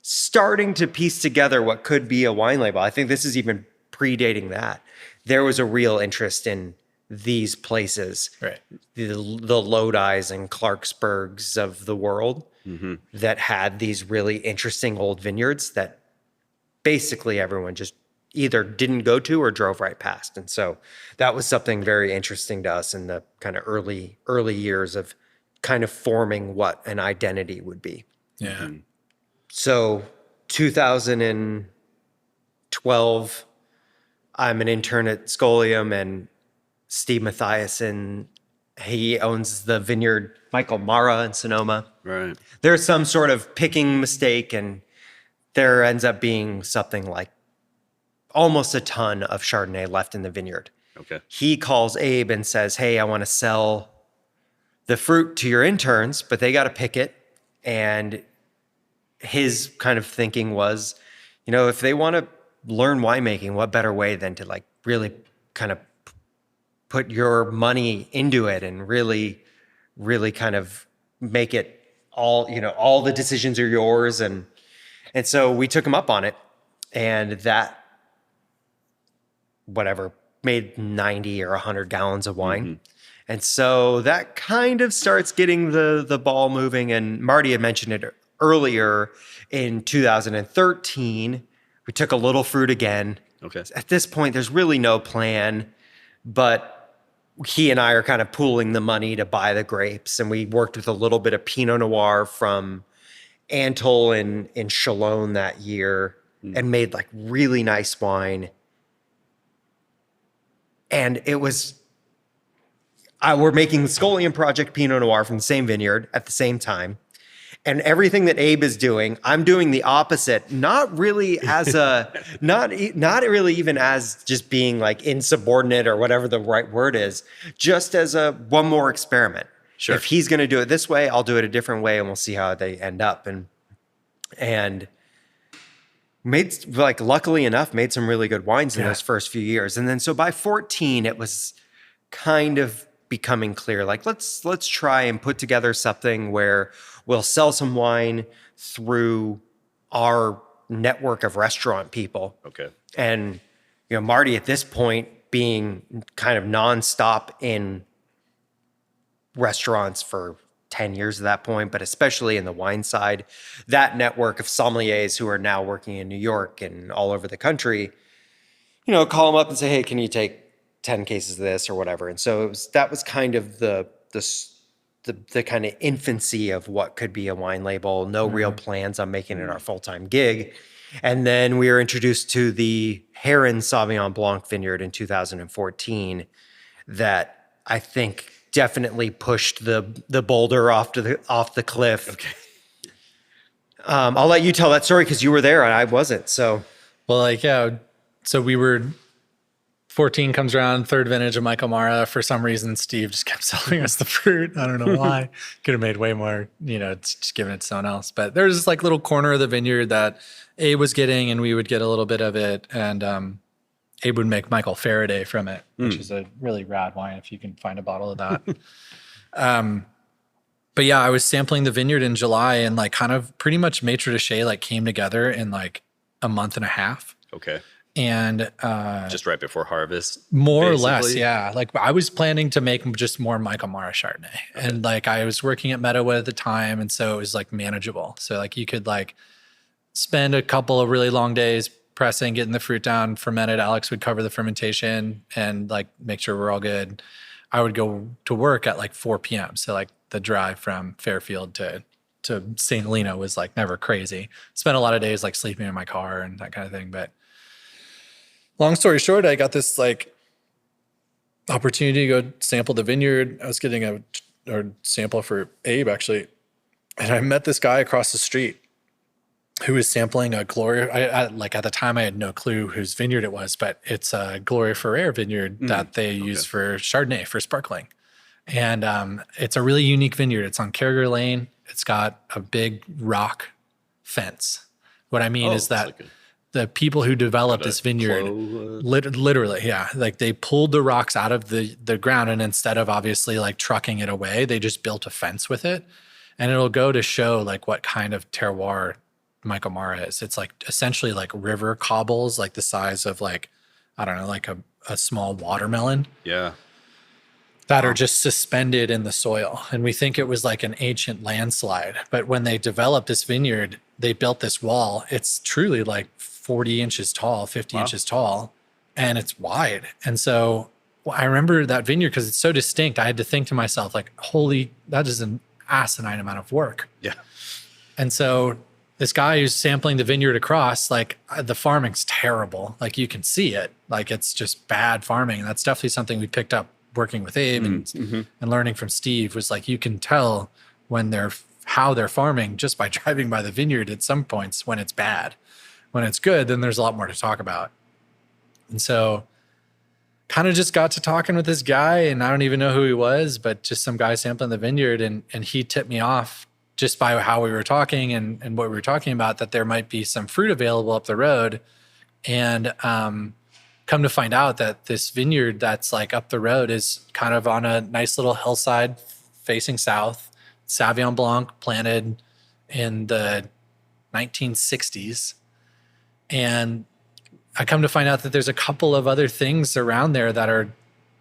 starting to piece together what could be a wine label, I think this is even predating that. There was a real interest in these places, right? The Lodis and Clarksburgs of the world that had these really interesting old vineyards that basically everyone just either didn't go to or drove right past. And so that was something very interesting to us in the kind of early years of kind of forming what an identity would be. Yeah. Mm-hmm. So 2012, I'm an intern at Scholium, and Steve Mathiasen, he owns the vineyard Michael Mara in Sonoma. Right. There's some sort of picking mistake, and there ends up being something like almost a ton of Chardonnay left in the vineyard. Okay. He calls Abe and says, hey, I want to sell the fruit to your interns, but they got to pick it. And his kind of thinking was, if they want to learn winemaking, what better way than to like really kind of put your money into it and really, really kind of make it all, all the decisions are yours. And so we took him up on it, and that made 90 or 100 gallons of wine. Mm-hmm. And so that kind of starts getting the ball moving. And Marty had mentioned it earlier in 2013. We took a little fruit again. Okay. At this point, there's really no plan, but he and I are kind of pooling the money to buy the grapes. And we worked with a little bit of Pinot Noir from Antol in Chalon that year and made like really nice wine. And it was, we're making the Scullion Project Pinot Noir from the same vineyard at the same time. And everything that Abe is doing, I'm doing the opposite. Not really as not really even as just being like insubordinate or whatever the right word is, just as one more experiment. Sure. If he's going to do it this way, I'll do it a different way, and we'll see how they end up. And made, like, luckily enough, made some really good wines in those first few years. And then so by 14, it was kind of becoming clear, like, let's try and put together something where we'll sell some wine through our network of restaurant people. Okay. And, Marty at this point being kind of nonstop in restaurants for 10 years at that point, but especially in the wine side, that network of sommeliers who are now working in New York and all over the country, call them up and say, hey, can you take 10 cases of this or whatever? And so that was kind of the kind of infancy of what could be a wine label. No real plans on making it our full-time gig. And then we were introduced to the Heron Sauvignon Blanc vineyard in 2014 that I think definitely pushed the boulder off the cliff. Okay. I'll let you tell that story because you were there and I wasn't. So, well, so we were 14 comes around, third vintage of Michael Mara. For some reason, Steve just kept selling us the fruit. I don't know why. Could have made way more, just giving it to someone else. But there's this like little corner of the vineyard that Abe was getting, and we would get a little bit of it. And Abe would make Michael Faraday from it, which is a really rad wine if you can find a bottle of that. But yeah, I was sampling the vineyard in July, and like kind of pretty much Maître d'Ché like came together in like a month and a half. Okay. And just right before harvest, more or less, yeah. Like I was planning to make just more Michael Mara Chardonnay, and like I was working at Meadowood at the time, and so it was like manageable. So like you could like spend a couple of really long days pressing, getting the fruit down, fermented. Alex would cover the fermentation and like make sure we're all good. I would go to work at like 4 p.m. So like the drive from Fairfield to St. Helena was like never crazy. Spent a lot of days like sleeping in my car and that kind of thing, but. Long story short, I got this like opportunity to go sample the vineyard. I was getting a sample for Abe actually. And I met this guy across the street who was sampling a Gloria. I like at the time I had no clue whose vineyard it was, but it's a Gloria Ferrer vineyard that they use for Chardonnay, for sparkling. And it's a really unique vineyard. It's on Carriger Lane. It's got a big rock fence. What I mean is that the people who developed this vineyard, literally, yeah, like they pulled the rocks out of the ground, and instead of obviously like trucking it away, they just built a fence with it. And it'll go to show like what kind of terroir Michael Mara is. It's like essentially like river cobbles, like the size of like, I don't know, like a small watermelon. Yeah. That are just suspended in the soil. And we think it was like an ancient landslide. But when they developed this vineyard, they built this wall. It's truly like 40 inches tall, 50 inches tall, and it's wide. And so I remember that vineyard because it's so distinct. I had to think to myself, like, holy, that is an asinine amount of work. Yeah. And so this guy who's sampling the vineyard across, like the farming's terrible. Like you can see it. Like it's just bad farming. And that's definitely something we picked up working with Abe and learning from Steve was like, you can tell when how they're farming just by driving by the vineyard at some points when it's bad. When it's good, then there's a lot more to talk about. And so kind of just got to talking with this guy, and I don't even know who he was, but just some guy sampling the vineyard. And he tipped me off just by how we were talking and what we were talking about, that there might be some fruit available up the road. And come to find out that this vineyard that's like up the road is kind of on a nice little hillside facing south, Sauvignon Blanc planted in the 1960s. And I come to find out that there's a couple of other things around there that are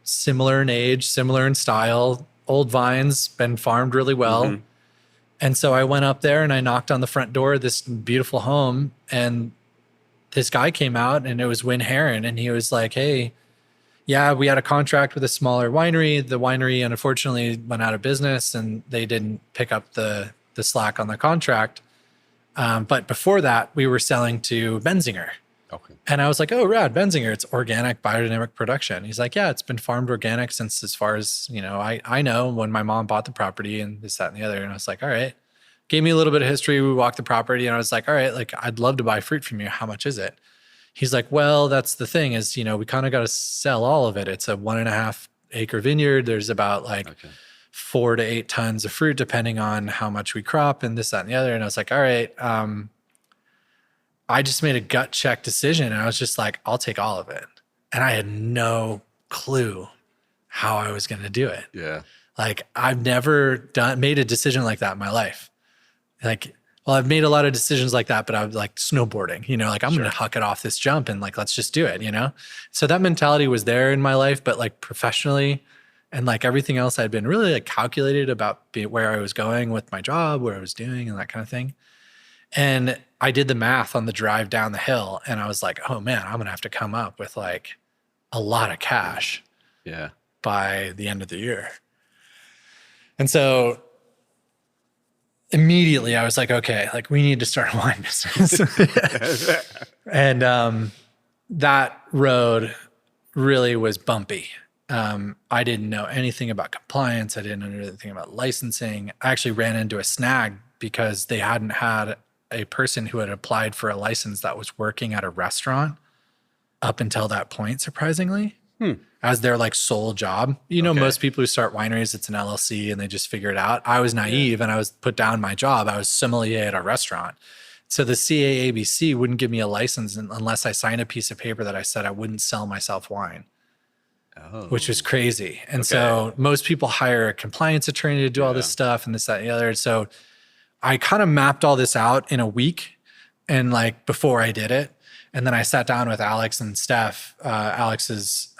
similar in age, similar in style, old vines, been farmed really well. And so I went up there and I knocked on the front door of this beautiful home, and this guy came out, and it was Win Heron, and he was like, hey, yeah, we had a contract with a smaller winery. The winery unfortunately went out of business and they didn't pick up the slack on the contract. But before that, we were selling to Benzinger. Okay. And I was like, oh, rad, Benzinger, it's organic biodynamic production. He's like, yeah, it's been farmed organic since as far as, I know when my mom bought the property and this, that, and the other. And I was like, all right. Gave me a little bit of history. We walked the property and I was like, all right, like I'd love to buy fruit from you. How much is it? He's like, well, that's the thing is, we kind of got to sell all of it. It's a 1.5 acre vineyard. There's about 4 to 8 tons of fruit, depending on how much we crop and this, that, and the other. And I was like, all right, I just made a gut check decision and I was just like, I'll take all of it. And I had no clue how I was going to do it. Yeah. Like I've never made a decision like that in my life. I've made a lot of decisions like that, but I was like snowboarding, I'm going to huck it off this jump and let's just do it, So that mentality was there in my life, but professionally and everything else, I'd been really calculated about where I was going with my job, where I was doing and that kind of thing. And I did the math on the drive down the hill and I was like, oh man, I'm going to have to come up with a lot of cash by the end of the year. And so immediately I was like, okay, we need to start a wine business. And that road really was bumpy. I didn't know anything about compliance. I didn't know anything about licensing. I actually ran into a snag because they hadn't had a person who had applied for a license that was working at a restaurant up until that point, surprisingly, as their sole job. Most people who start wineries, it's an LLC and they just figure it out. I was naive and I was put down my job. I was sommelier at a restaurant. So the CAABC wouldn't give me a license unless I signed a piece of paper that I said I wouldn't sell myself wine. Which was crazy. And so most people hire a compliance attorney to do all this stuff and this, that, and the other. So I kind of mapped all this out in a week and before I did it. And then I sat down with Alex and Steph, Alex's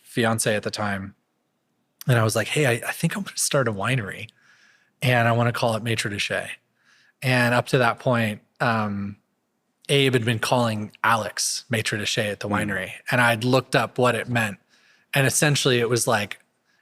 fiance at the time. And I was like, hey, I think I'm going to start a winery and I want to call it Maître de Chez. And up to that point, Abe had been calling Alex Maître de Chez at the winery. And I'd looked up what it meant. And essentially it was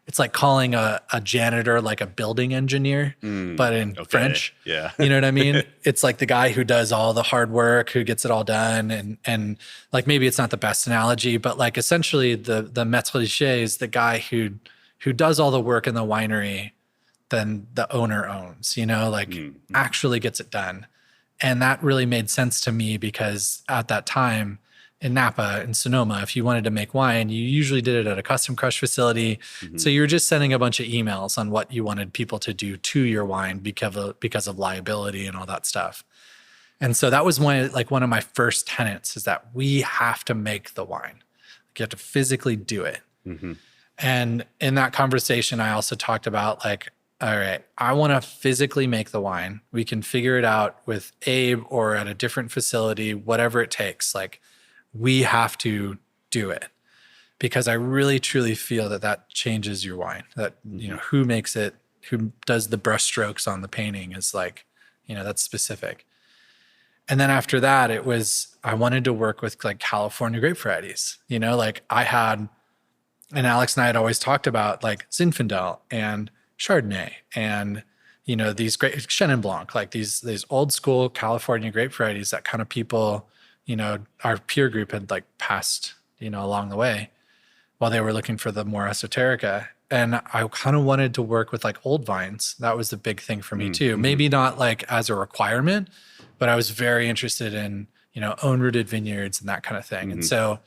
it's like calling a janitor like a building engineer, but in French. Yeah. You know what I mean? It's the guy who does all the hard work, who gets it all done. And maybe it's not the best analogy, but essentially the Maître de Chez is the guy who does all the work in the winery, then the owner owns, actually gets it done. And that really made sense to me because at that time, in Napa and Sonoma, if you wanted to make wine, you usually did it at a custom crush facility. So you were just sending a bunch of emails on what you wanted people to do to your wine because of liability and all that stuff. And so that was one of my first tenets is that we have to make the wine. You have to physically do it. And in that conversation, I also talked about all right, I want to physically make the wine. We can figure it out with Abe or at a different facility, whatever it takes. We have to do it because I really truly feel that changes your wine. That who makes it, who does the brush strokes on the painting is that's specific. And then after that, it was I wanted to work with California grape varieties. I had, and Alex and I had always talked about Zinfandel and Chardonnay and these great Chenin Blanc, these old school California grape varieties that kind of people. Our peer group had passed, along the way while they were looking for the more esoterica. And I kind of wanted to work with old vines. That was the big thing for me too. Maybe not as a requirement, but I was very interested in, own rooted vineyards and that kind of thing. And so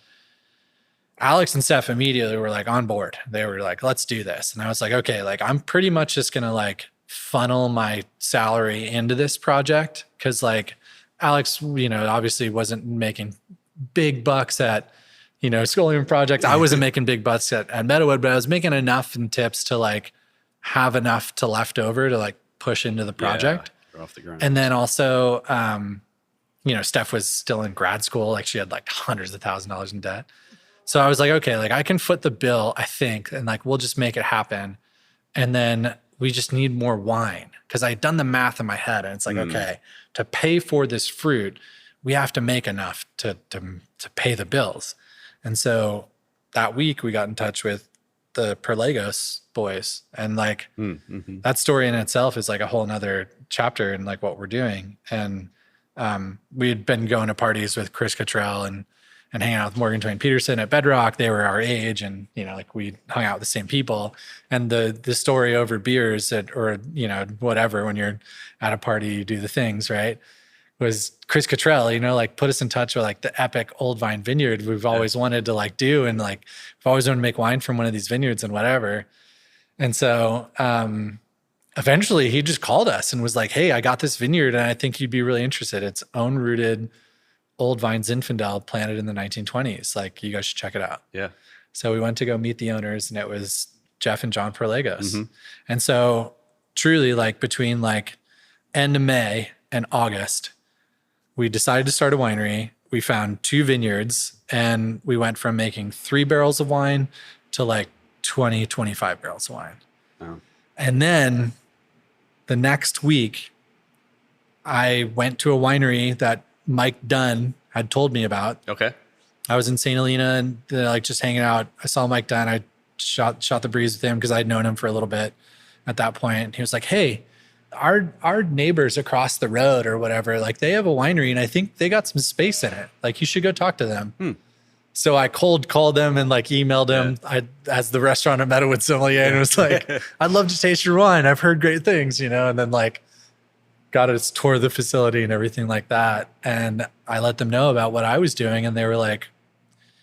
Alex and Steph immediately were on board. They were let's do this. And I was okay, I'm pretty much just going to funnel my salary into this project. Cause Alex, obviously wasn't making big bucks at, Scholium Project. I wasn't making big bucks at Meadowood, but I was making enough in tips to have enough to left over to push into the project. Yeah, off the ground. And then also, Steph was still in grad school. She had hundreds of $1,000s in debt. So I was okay, I can foot the bill, I think, and we'll just make it happen. And then we just need more wine because I had done the math in my head and it's okay, to pay for this fruit, we have to make enough to pay the bills. And so that week we got in touch with the Perlagos boys and that story in itself is a whole nother chapter in what we're doing. And we had been going to parties with Chris Cottrell and and hanging out with Morgan Twain Peterson at Bedrock. They were our age, and like we hung out with the same people. And the story over beers or whatever, when you're at a party, you do the things, right? Was Chris Cottrell, like put us in touch with like the epic Old Vine Vineyard we've always wanted to like do, and like we've always wanted to make wine from one of these vineyards and whatever. And so eventually he just called us and was like, hey, I got this vineyard and I think you'd be really interested. It's own rooted Old Vine Zinfandel planted in the 1920s. Like, you guys should check it out. Yeah. So we went to go meet the owners, and it was Jeff and John Perlegos. And so truly, like between like end of May and August, we decided to start a winery. We found 2 vineyards, and we went from making 3 barrels of wine to like 20, 25 barrels of wine. Oh. And then the next week, I went to a winery that Mike Dunn had told me about. Okay. I was in St. Helena and like just hanging out. I saw Mike Dunn. I shot the breeze with him because I'd known him for a little bit at that point. He was like, hey, our neighbors across the road or whatever, like they have a winery and I think they got some space in it. Like, you should go talk to them. So I cold called them and like emailed him as the restaurant at Meadowood Sommelier and was like, I'd love to taste your wine. I've heard great things, and then like got us tour of the facility and everything like that. And I let them know about what I was doing, and they were like,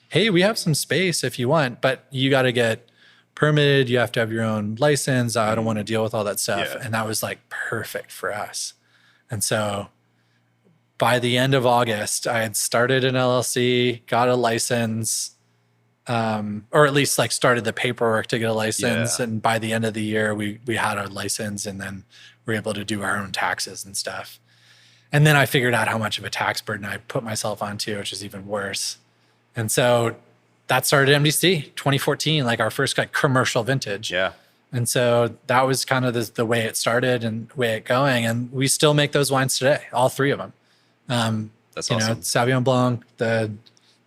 hey, we have some space if you want, but you got to get permitted. You have to have your own license. I don't want to deal with all that stuff. Yeah. And that was like perfect for us. And so by the end of August, I had started an LLC, got a license, or at least like started the paperwork to get a license. Yeah. And by the end of the year, we had our license, and then we were able to do our own taxes and stuff. And then I figured out how much of a tax burden I put myself onto, which is even worse. And so that started MDC 2014, like our first like commercial vintage. Yeah. And so that was kind of the way it started and way it going. And we still make those wines today, all 3 of them. That's awesome. Sauvignon Blanc, the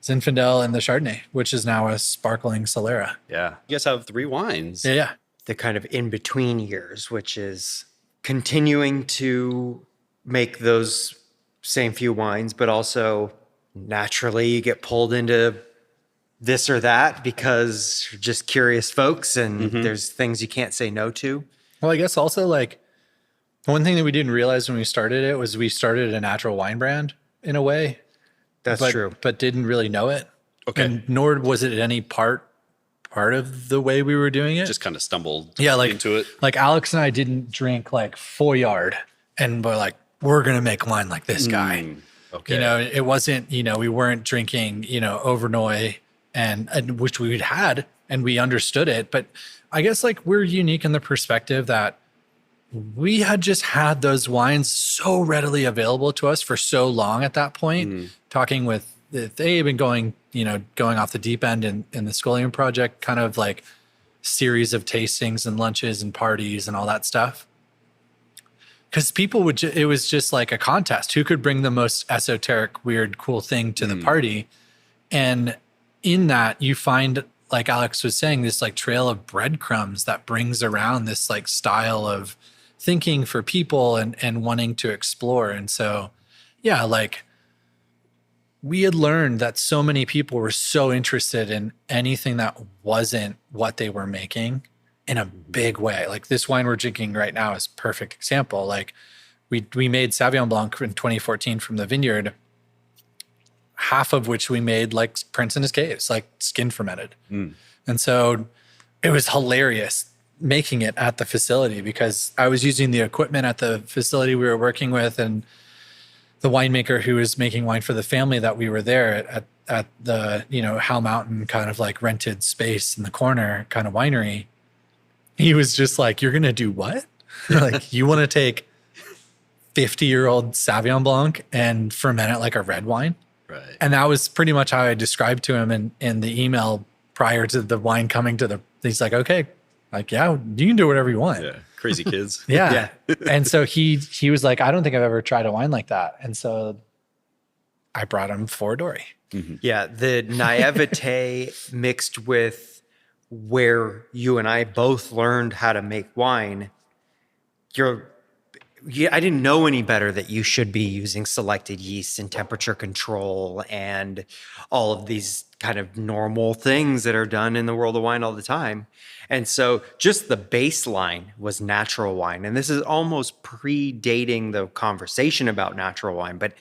Zinfandel, and the Chardonnay, which is now a sparkling Solera. Yeah. You guys have 3 wines. Yeah. The kind of in-between years, which is continuing to make those same few wines, but also naturally you get pulled into this or that because you're just curious folks, and there's things you can't say no to. Well, I guess also like one thing that we didn't realize when we started it was we started a natural wine brand in a way. That's true. But didn't really know it. Okay. And nor was it any part of the way we were doing it. Just kind of stumbled like, into it. Like Alex and I didn't drink like Foyard and we're like, we're going to make wine like this guy. Okay. It wasn't, we weren't drinking, Overnoy and which we had and we understood it. But I guess like we're unique in the perspective that we had just had those wines so readily available to us for so long at that point, talking with Abe and going off the deep end in the Scholium project, kind of like series of tastings and lunches and parties and all that stuff. Because people it was just like a contest. Who could bring the most esoteric, weird, cool thing to the party? And in that, you find, like Alex was saying, this like trail of breadcrumbs that brings around this like style of thinking for people and wanting to explore. And so, yeah, like we had learned that so many people were so interested in anything that wasn't what they were making in a big way. Like this wine we're drinking right now is a perfect example. Like we made Sauvignon Blanc in 2014 from the vineyard, half of which we made like Prince in his caves, like skin fermented. And so it was hilarious making it at the facility because I was using the equipment at the facility we were working with, and the winemaker who was making wine for the family that we were there at the, Hal Mountain kind of like rented space in the corner kind of winery. He was just like, you're going to do what? Like, you want to take 50-year-old Sauvignon Blanc and ferment it like a red wine? Right. And that was pretty much how I described to him in the email prior to the wine coming to he's like, okay, like, yeah, you can do whatever you want. Yeah. Crazy kids. Yeah. And so he was like, I don't think I've ever tried a wine like that. And so I brought him Four Dory. Yeah. The naivete mixed with where you and I both learned how to make wine, yeah, I didn't know any better that you should be using selected yeast and temperature control and all of these kind of normal things that are done in the world of wine all the time. And so just the baseline was natural wine. And this is almost predating the conversation about natural wine, but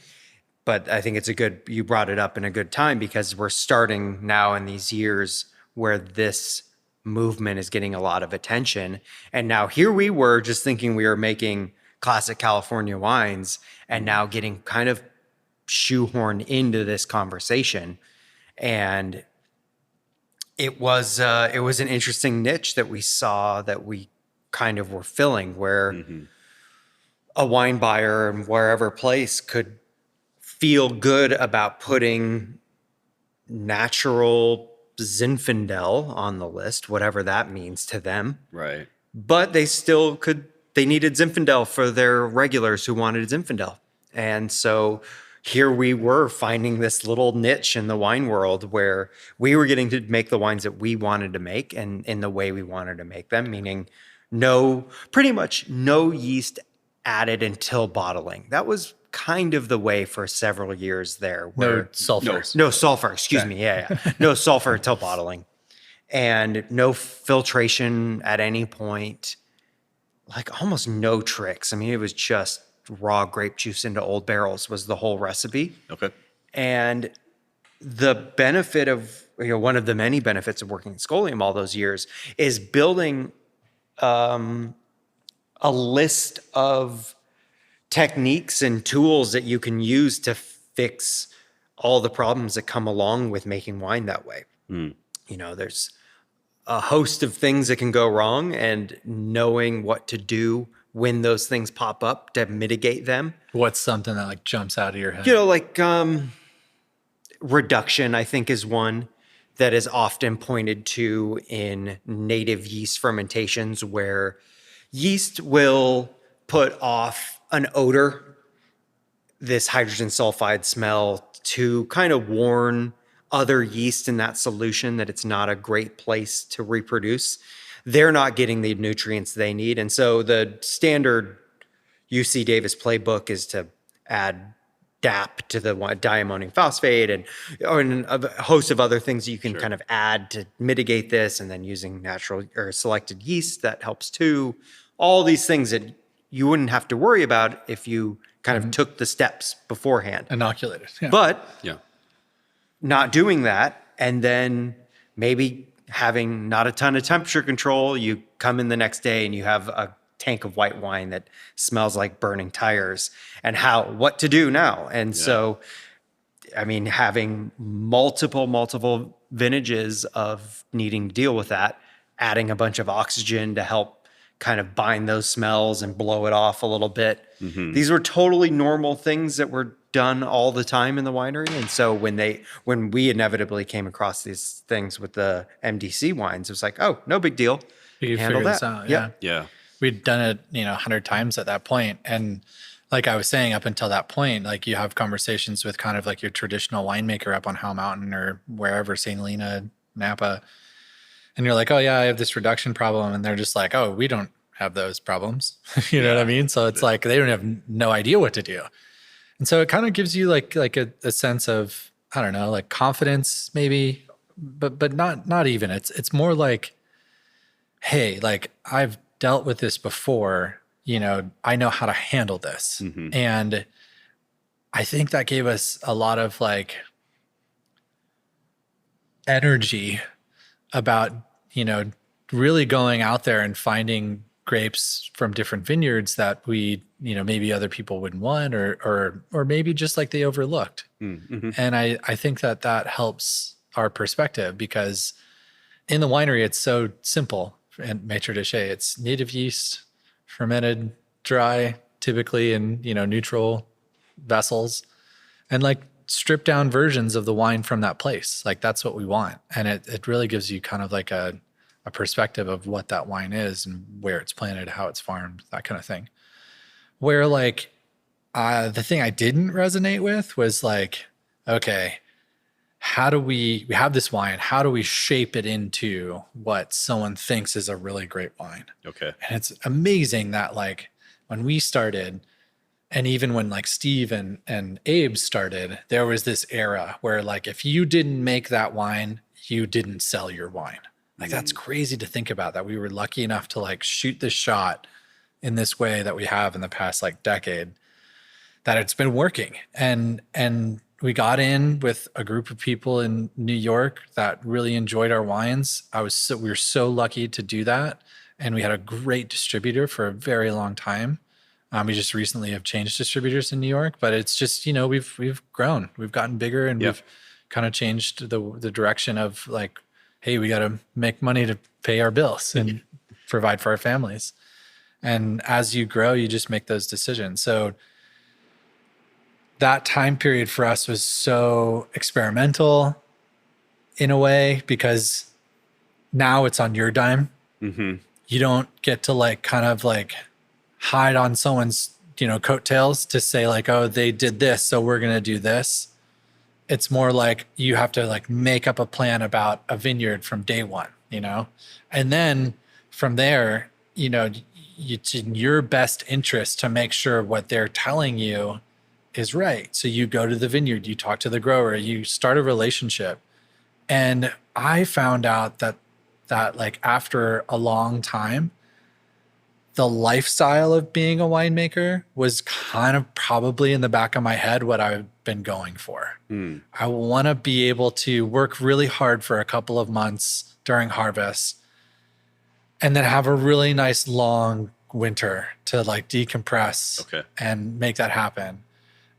I think you brought it up in a good time, because we're starting now in these years where this movement is getting a lot of attention. And now here we were just thinking we were making classic California wines, and now getting kind of shoehorned into this conversation. And it was an interesting niche that we saw that we kind of were filling, where a wine buyer in wherever place could feel good about putting natural Zinfandel on the list, whatever that means to them. Right. But they needed Zinfandel for their regulars who wanted Zinfandel. And so here we were finding this little niche in the wine world where we were getting to make the wines that we wanted to make, and in the way we wanted to make them, meaning pretty much no yeast added until bottling. That was kind of the way for several years there. No sulfur. No sulfur, excuse me. Yeah. No sulfur until bottling. And no filtration at any point. Like almost no tricks. I mean, it was just raw grape juice into old barrels was the whole recipe. Okay. And the benefit of, one of the many benefits of working at Scholium all those years is building a list of techniques and tools that you can use to fix all the problems that come along with making wine that way. There's a host of things that can go wrong, and knowing what to do when those things pop up to mitigate them. What's something that like jumps out of your head? Reduction, I think, is one that is often pointed to in native yeast fermentations, where yeast will put off an odor, this hydrogen sulfide smell, to kind of warn other yeast in that solution that it's not a great place to reproduce. They're not getting the nutrients they need. And so the standard UC Davis playbook is to add DAP to the diammonium phosphate and a host of other things that you can kind of add to mitigate this, and then using natural or selected yeast that helps too. All these things that you wouldn't have to worry about if you kind of took the steps beforehand. Inoculated. Yeah. But not doing that, and then maybe having not a ton of temperature control, you come in the next day and you have a tank of white wine that smells like burning tires, and what to do now. And so, I mean, having multiple vintages of needing to deal with that, adding a bunch of oxygen to help kind of bind those smells and blow it off a little bit. These were totally normal things that were done all the time in the winery. And so when we inevitably came across these things with the MDC wines, it was like, oh, no big deal. You handle figure that. this out. Yeah. We'd done it, 100 times at that point. And like I was saying, up until that point, like you have conversations with kind of like your traditional winemaker up on Howe Mountain or wherever, St. Helena, Napa. And you're like, oh yeah, I have this reduction problem. And they're just like, oh, we don't have those problems. You know what I mean? So it's like, they don't have no idea what to do. And so it kind of gives you like a sense of, I don't know, like confidence maybe, but not even. It's more like, hey, like I've dealt with this before, I know how to handle this. And I think that gave us a lot of like energy about, really going out there and finding grapes from different vineyards that we, maybe other people wouldn't want, or maybe just like they overlooked. And I think that helps our perspective, because in the winery, it's so simple. And Maître d'Éché, it's native yeast, fermented, dry, typically in, neutral vessels, and like stripped down versions of the wine from that place. Like that's what we want. And it really gives you kind of like a perspective of what that wine is and where it's planted, how it's farmed, that kind of thing. Where like the thing I didn't resonate with was like, okay, how do we have this wine, how do we shape it into what someone thinks is a really great wine? Okay. And it's amazing that like when we started, and even when like Steve and Abe started, there was this era where like if you didn't make that wine, you didn't sell your wine. Like that's crazy to think about, that we were lucky enough to like shoot this shot in this way that we have in the past like decade, that it's been working. And we got in with a group of people in New York that really enjoyed our wines. We were so lucky to do that. And we had a great distributor for a very long time. We just recently have changed distributors in New York, but it's just, we've grown, we've gotten bigger, and we've kind of changed the direction of like, hey, we got to make money to pay our bills and provide for our families. And as you grow, you just make those decisions. So that time period for us was so experimental in a way, because now it's on your dime. Mm-hmm. You don't get to like kind of like hide on someone's, coattails to say like, oh, they did this, so we're going to do this. It's more like you have to like make up a plan about a vineyard from day one, and then from there, it's in your best interest to make sure what they're telling you is right. So you go to the vineyard, you talk to the grower, you start a relationship. And I found out that like after a long time, the lifestyle of being a winemaker was kind of probably in the back of my head what I've been going for. I want to be able to work really hard for a couple of months during harvest and then have a really nice long winter to like decompress and make that happen.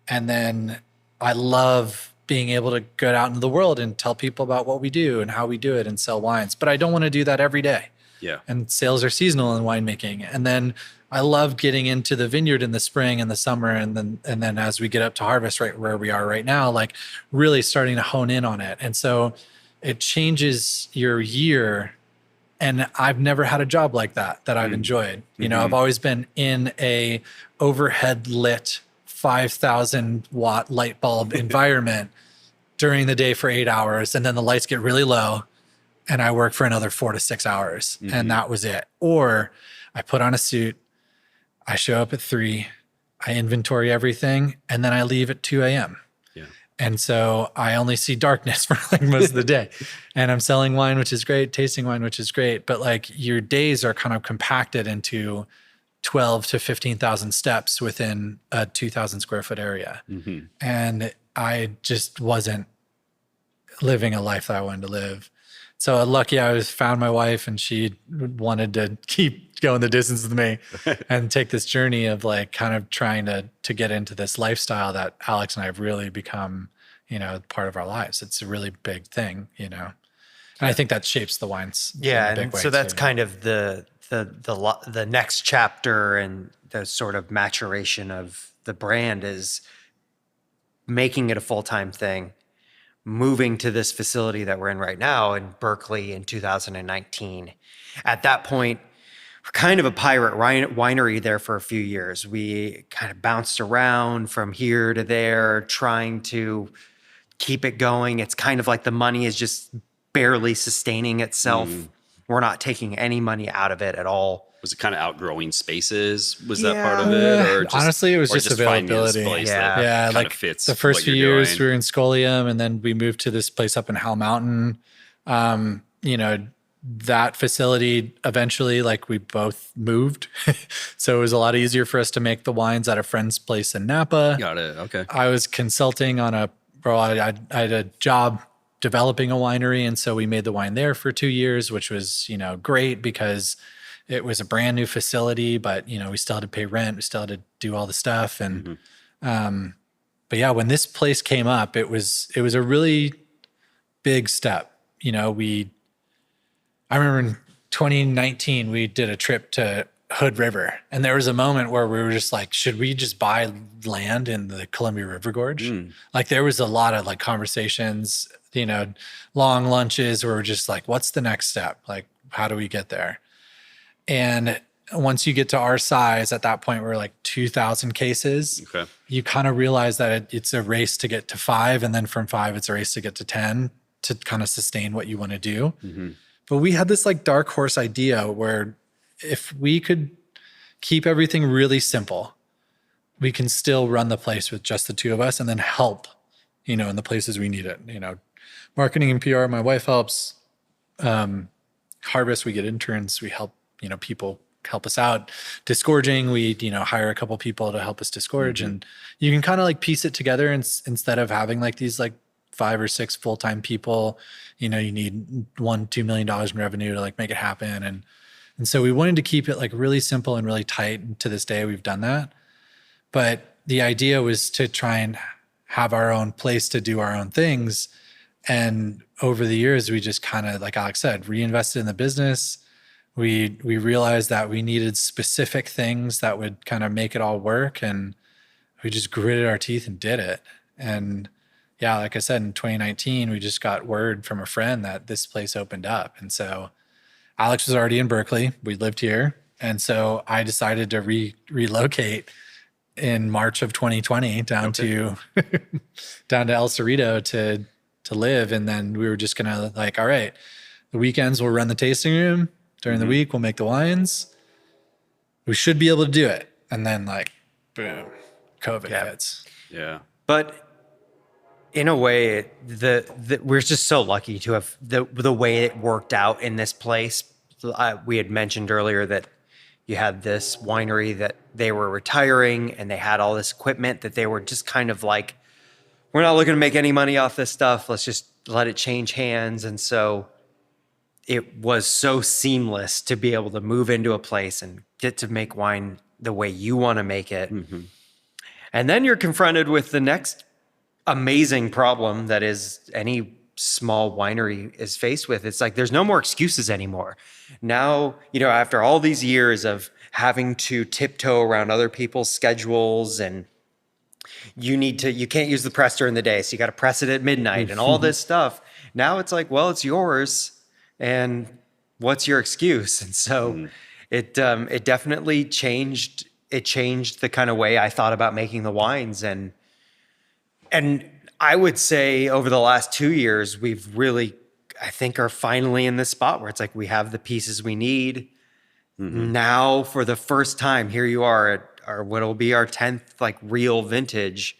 And then I love being able to go out into the world and tell people about what we do and how we do it and sell wines. But I don't want to do that every day. Yeah. And sales are seasonal in winemaking. And then I love getting into the vineyard in the spring and the summer. And then as we get up to harvest, right where we are right now, like really starting to hone in on it. And so it changes your year. And I've never had a job like that I've enjoyed. I've always been in a overhead lit 5,000 watt light bulb environment during the day for 8 hours. And then the lights get really low and I work for another 4 to 6 hours. And that was it. Or I put on a suit, I show up at 3, I inventory everything, and then I leave at 2 a.m. Yeah. And so I only see darkness for like most of the day. And I'm selling wine, which is great, tasting wine, which is great. But like your days are kind of compacted into 12 to 15,000 steps within a 2,000 square foot area. And I just wasn't living a life that I wanted to live. So lucky I found my wife, and she wanted to keep going the distance with me and take this journey of like kind of trying to get into this lifestyle that Alex and I have really become, part of our lives. It's a really big thing, And I think that shapes the wines. Yeah. And so that's kind of the next chapter and the sort of maturation of the brand is making it a full-time thing, moving to this facility that we're in right now in Berkeley in 2019. At that point, we're kind of a pirate winery there for a few years. We kind of bounced around from here to there, trying to keep it going. It's kind of like the money is just barely sustaining itself. We're not taking any money out of it at all. Was it kind of outgrowing spaces? Was that part of it? Or just, honestly, it was just availability. Yeah, like fits the first few years we were in Scholium, and then we moved to this place up in Howell Mountain. That facility eventually, like we both moved. So it was a lot easier for us to make the wines at a friend's place in Napa. Got it. Okay. I was consulting on I had a job developing a winery. And so we made the wine there for 2 years, which was, great because it was a brand new facility, but we still had to pay rent. We still had to do all the stuff. And, but yeah, when this place came up, it was a really big step. I remember in 2019, we did a trip to Hood River, and there was a moment where we were just like, should we just buy land in the Columbia River Gorge? Like there was a lot of like conversations, long lunches where we're just like, what's the next step? Like, how do we get there? And once you get to our size, at that point, we're like 2,000 cases. Okay. You kind of realize that it's a race to get to 5. And then from 5, it's a race to get to 10 to kind of sustain what you want to do. But we had this like dark horse idea where if we could keep everything really simple. We can still run the place with just the two of us and then help, in the places we need it. Marketing and PR, my wife helps. Harvest, we get interns, we help, people help us out. Disgorging, we, hire a couple people to help us disgorge. And you can kind of like piece it together instead of having like these like 5 or 6 full-time people, you need $1-2 million in revenue to like make it happen. And so we wanted to keep it like really simple and really tight. And to this day, we've done that. But the idea was to try and have our own place to do our own things. And over the years, we just kind of, like Alex said, reinvested in the business. We realized that we needed specific things that would kind of make it all work. And we just gritted our teeth and did it. And yeah, like I said, in 2019, we just got word from a friend that this place opened up. And so Alex was already in Berkeley. We lived here. And so I decided to relocate in March of 2020 down to El Cerrito to live. And then we were just gonna like, all right, the weekends we'll run the tasting room. During the week we'll make the wines. We should be able to do it. And then like, boom, COVID hits. Yeah. But in a way, we're just so lucky to have the way it worked out in this place. We had mentioned earlier that you had this winery that they were retiring and they had all this equipment that they were just kind of like, we're not looking to make any money off this stuff. Let's just let it change hands. And so it was so seamless to be able to move into a place and get to make wine the way you want to make it. And then you're confronted with the next amazing problem that is any small winery is faced with. It's like, there's no more excuses anymore. Now, after all these years of having to tiptoe around other people's schedules and you can't use the press during the day, so you got to press it at midnight and all this stuff. Now it's like, well, it's yours. And what's your excuse? And so it definitely changed. It changed the kind of way I thought about making the wines. And I would say over the last 2 years, we've really, I think, are finally in this spot where it's like we have the pieces we need. Now, for the first time, here you are at what'll be our 10th like real vintage.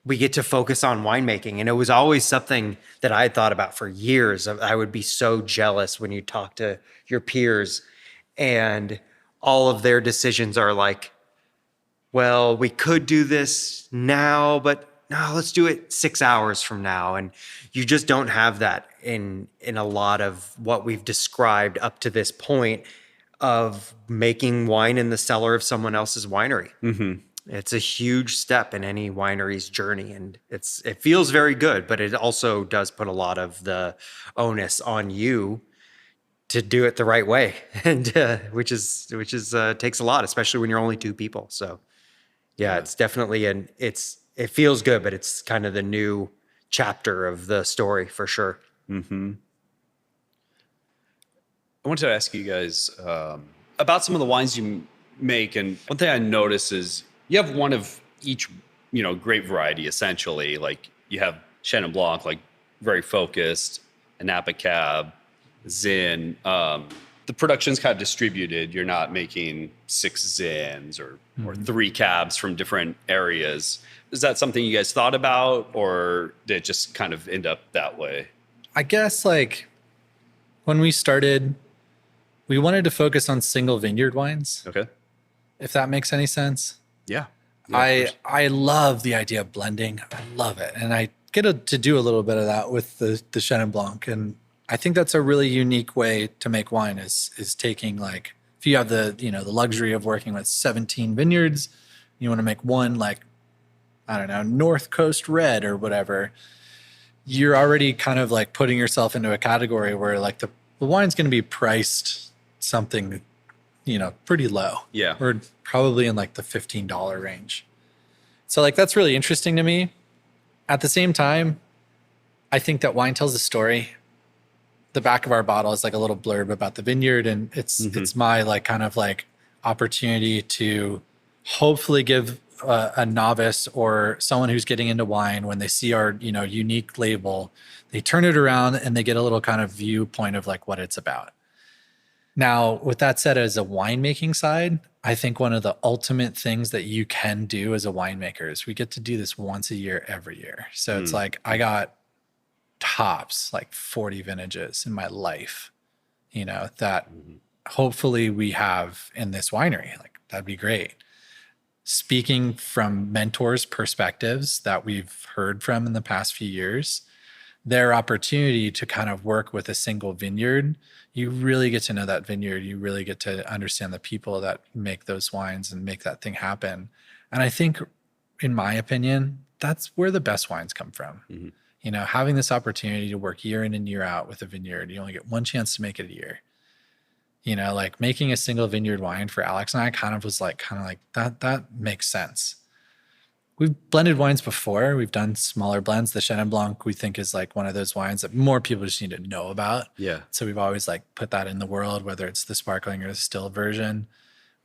We get to focus on winemaking. And it was always something that I had thought about for years. I would be so jealous when you talk to your peers and all of their decisions are like, well, we could do this now, but no, let's do it 6 hours from now. And you just don't have that in a lot of what we've described up to this point of making wine in the cellar of someone else's winery. It's a huge step in any winery's journey, and it feels very good, but it also does put a lot of the onus on you to do it the right way, and which is takes a lot, especially when you're only 2 people. So, yeah, it's definitely it feels good, but it's kind of the new chapter of the story for sure. I wanted to ask you guys about some of the wines you make, and one thing I notice is you have one of each, grape variety, essentially. Like you have Chenin Blanc, like very focused, a Napa Cab, Zin. The production's kind of distributed. You're not making 6 Zins or 3 Cabs from different areas. Is that something you guys thought about, or did it just kind of end up that way? I guess like when we started, we wanted to focus on single vineyard wines. Okay. If that makes any sense. Yeah. I love the idea of blending. I love it. And I get to do a little bit of that with the Chenin Blanc. And I think that's a really unique way to make wine is taking like, if you have the luxury of working with 17 vineyards, you want to make one like, I don't know, North Coast Red or whatever, you're already kind of like putting yourself into a category where like the wine's going to be priced something, pretty low. Yeah. Or probably in like the $15 range. So like, that's really interesting to me. At the same time, I think that wine tells a story. The back of our bottle is like a little blurb about the vineyard. And it's my like kind of like opportunity to hopefully give a novice or someone who's getting into wine, when they see our, unique label, they turn it around and they get a little kind of viewpoint of like what it's about. Now, with that said, as a winemaking side, I think one of the ultimate things that you can do as a winemaker is we get to do this once a year, every year. So it's like I got tops like 40 vintages in my life, that hopefully we have in this winery. Like that'd be great. Speaking from mentors' perspectives that we've heard from in the past few years, their opportunity to kind of work with a single vineyard, you really get to know that vineyard. You really get to understand the people that make those wines and make that thing happen. And I think, in my opinion, that's where the best wines come from. Having this opportunity to work year in and year out with a vineyard, you only get one chance to make it a year. Like making a single vineyard wine for Alex and I kind of like that makes sense. We've blended wines before. We've done smaller blends. The Chenin Blanc we think is like one of those wines that more people just need to know about. Yeah. So we've always like put that in the world, whether it's the sparkling or the still version.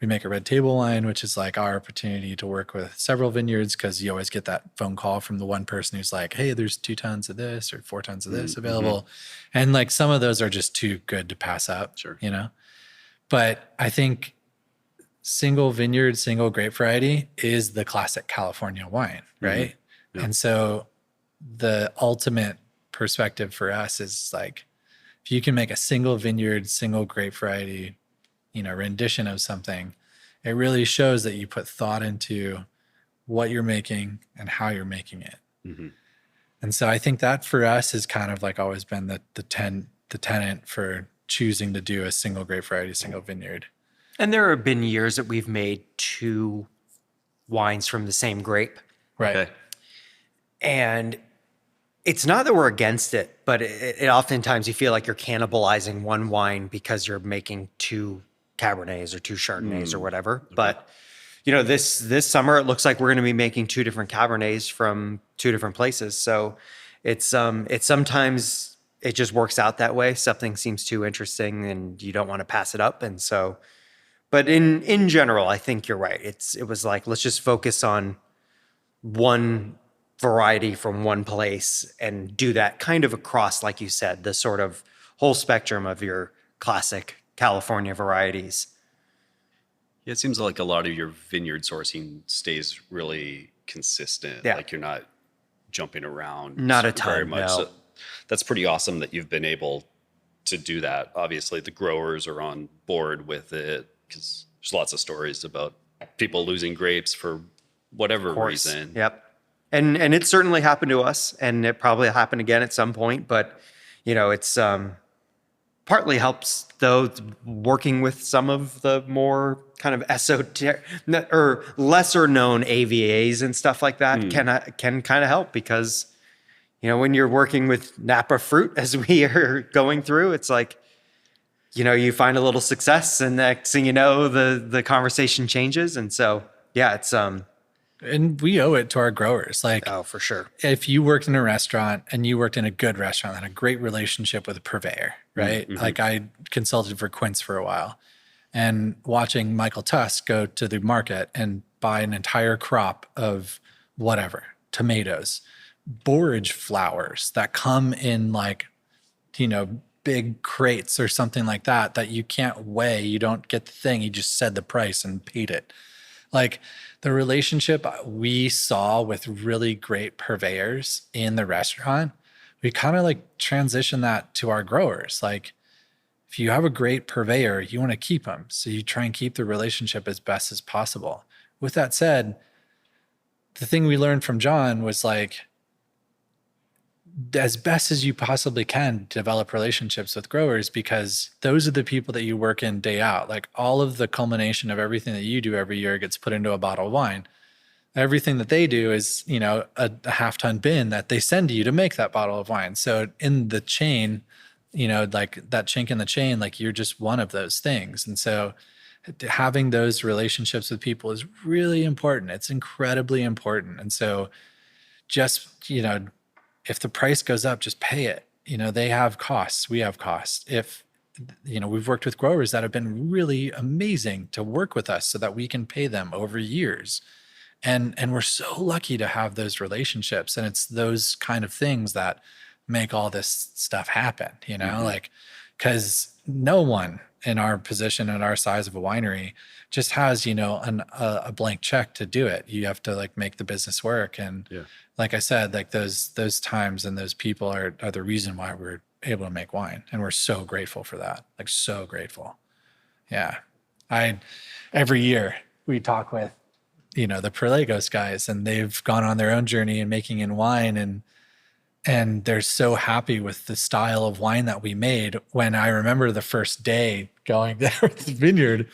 We make a red table wine, which is like our opportunity to work with several vineyards because you always get that phone call from the one person who's like, hey, there's 2 tons of this or 4 tons of this available. And like some of those are just too good to pass up, But I think single vineyard, single grape variety is the classic California wine, right? Yeah. And so the ultimate perspective for us is like, if you can make a single vineyard, single grape variety, rendition of something, it really shows that you put thought into what you're making and how you're making it. And so I think that for us has kind of like always been the tenet for choosing to do a single grape variety, single vineyard. And there have been years that we've made 2 wines from the same grape. Right. Okay. And it's not that we're against it, but it oftentimes you feel like you're cannibalizing one wine because you're making 2 Cabernets or 2 Chardonnays or whatever. Okay. But this summer it looks like we're going to be making 2 different Cabernets from 2 different places. So it's sometimes it just works out that way. Something seems too interesting and you don't want to pass it up. And so, but in general, I think you're right. It was like, let's just focus on one variety from one place and do that kind of across, like you said, the sort of whole spectrum of your classic California varieties. Yeah, it seems like a lot of your vineyard sourcing stays really consistent. Yeah. Like you're not jumping around. Not a ton, very much. no. So that's pretty awesome that you've been able to do that. Obviously, the growers are on board with it because there's lots of stories about people losing grapes for whatever reason. Yep. And it certainly happened to us, and it probably happened again at some point. But it's partly helps though working with some of the more kind of esoteric or lesser known AVAs and stuff like that can kind of help because when you're working with Napa fruit as we are going through, it's like you find a little success, and next thing you know, the conversation changes, and so yeah, it's And we owe it to our growers. Like, oh, for sure. If you worked in a restaurant and you worked in a good restaurant and had a great relationship with a purveyor, right? Like I consulted for Quince for a while, and watching Michael Tusk go to the market and buy an entire crop of whatever, tomatoes, borage flowers that come in like, big crates or something like that you can't weigh. You don't get the thing. You just said the price and paid it. Like the relationship we saw with really great purveyors in the restaurant, we kind of like transition that to our growers. Like if you have a great purveyor, you want to keep them. So you try and keep the relationship as best as possible. With that said, the thing we learned from John was like, as best as you possibly can, develop relationships with growers because those are the people that you work in day out. Like all of the culmination of everything that you do every year gets put into a bottle of wine. Everything that they do is, a half-ton bin that they send to you to make that bottle of wine. So in the chain, like that chink in the chain, like you're just one of those things. And so having those relationships with people is really important. It's incredibly important. And so just, if the price goes up, just pay it. They have costs. We have costs. If, we've worked with growers that have been really amazing to work with us so that we can pay them over years. And we're so lucky to have those relationships. And it's those kind of things that make all this stuff happen, like because no one in our position at our size of a winery just has, a blank check to do it. You have to like make the business work. And like I said, like those times and those people are the reason why we're able to make wine. And we're so grateful for that. Like so grateful. Yeah. Every year we talk with, the Perlagos guys, and they've gone on their own journey in making in wine, and they're so happy with the style of wine that we made. When I remember the first day going there at the vineyard,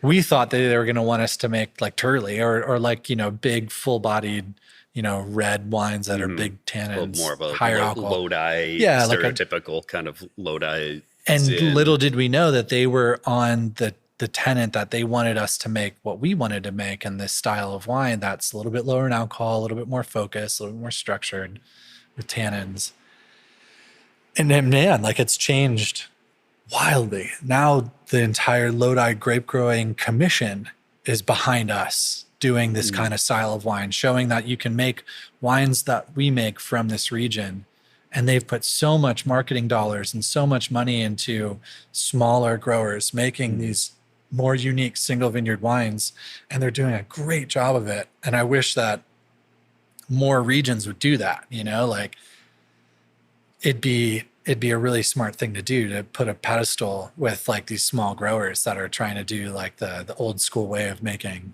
we thought that they were going to want us to make like Turley or like, big full bodied, red wines that are big tannins, more of a higher alcohol. Lodi, stereotypical kind of Lodi. And little did we know that they were on the tenet that they wanted us to make what we wanted to make, and this style of wine that's a little bit lower in alcohol, a little bit more focused, a little bit more structured with tannins. And then, man, like it's changed wildly. Now the entire Lodi Grape Growing Commission is behind us doing this kind of style of wine, showing that you can make wines that we make from this region. And they've put so much marketing dollars and so much money into smaller growers making these more unique single vineyard wines. And they're doing a great job of it. And I wish that more regions would do that, like it'd be a really smart thing to do, to put a pedestal with like these small growers that are trying to do like the old school way of making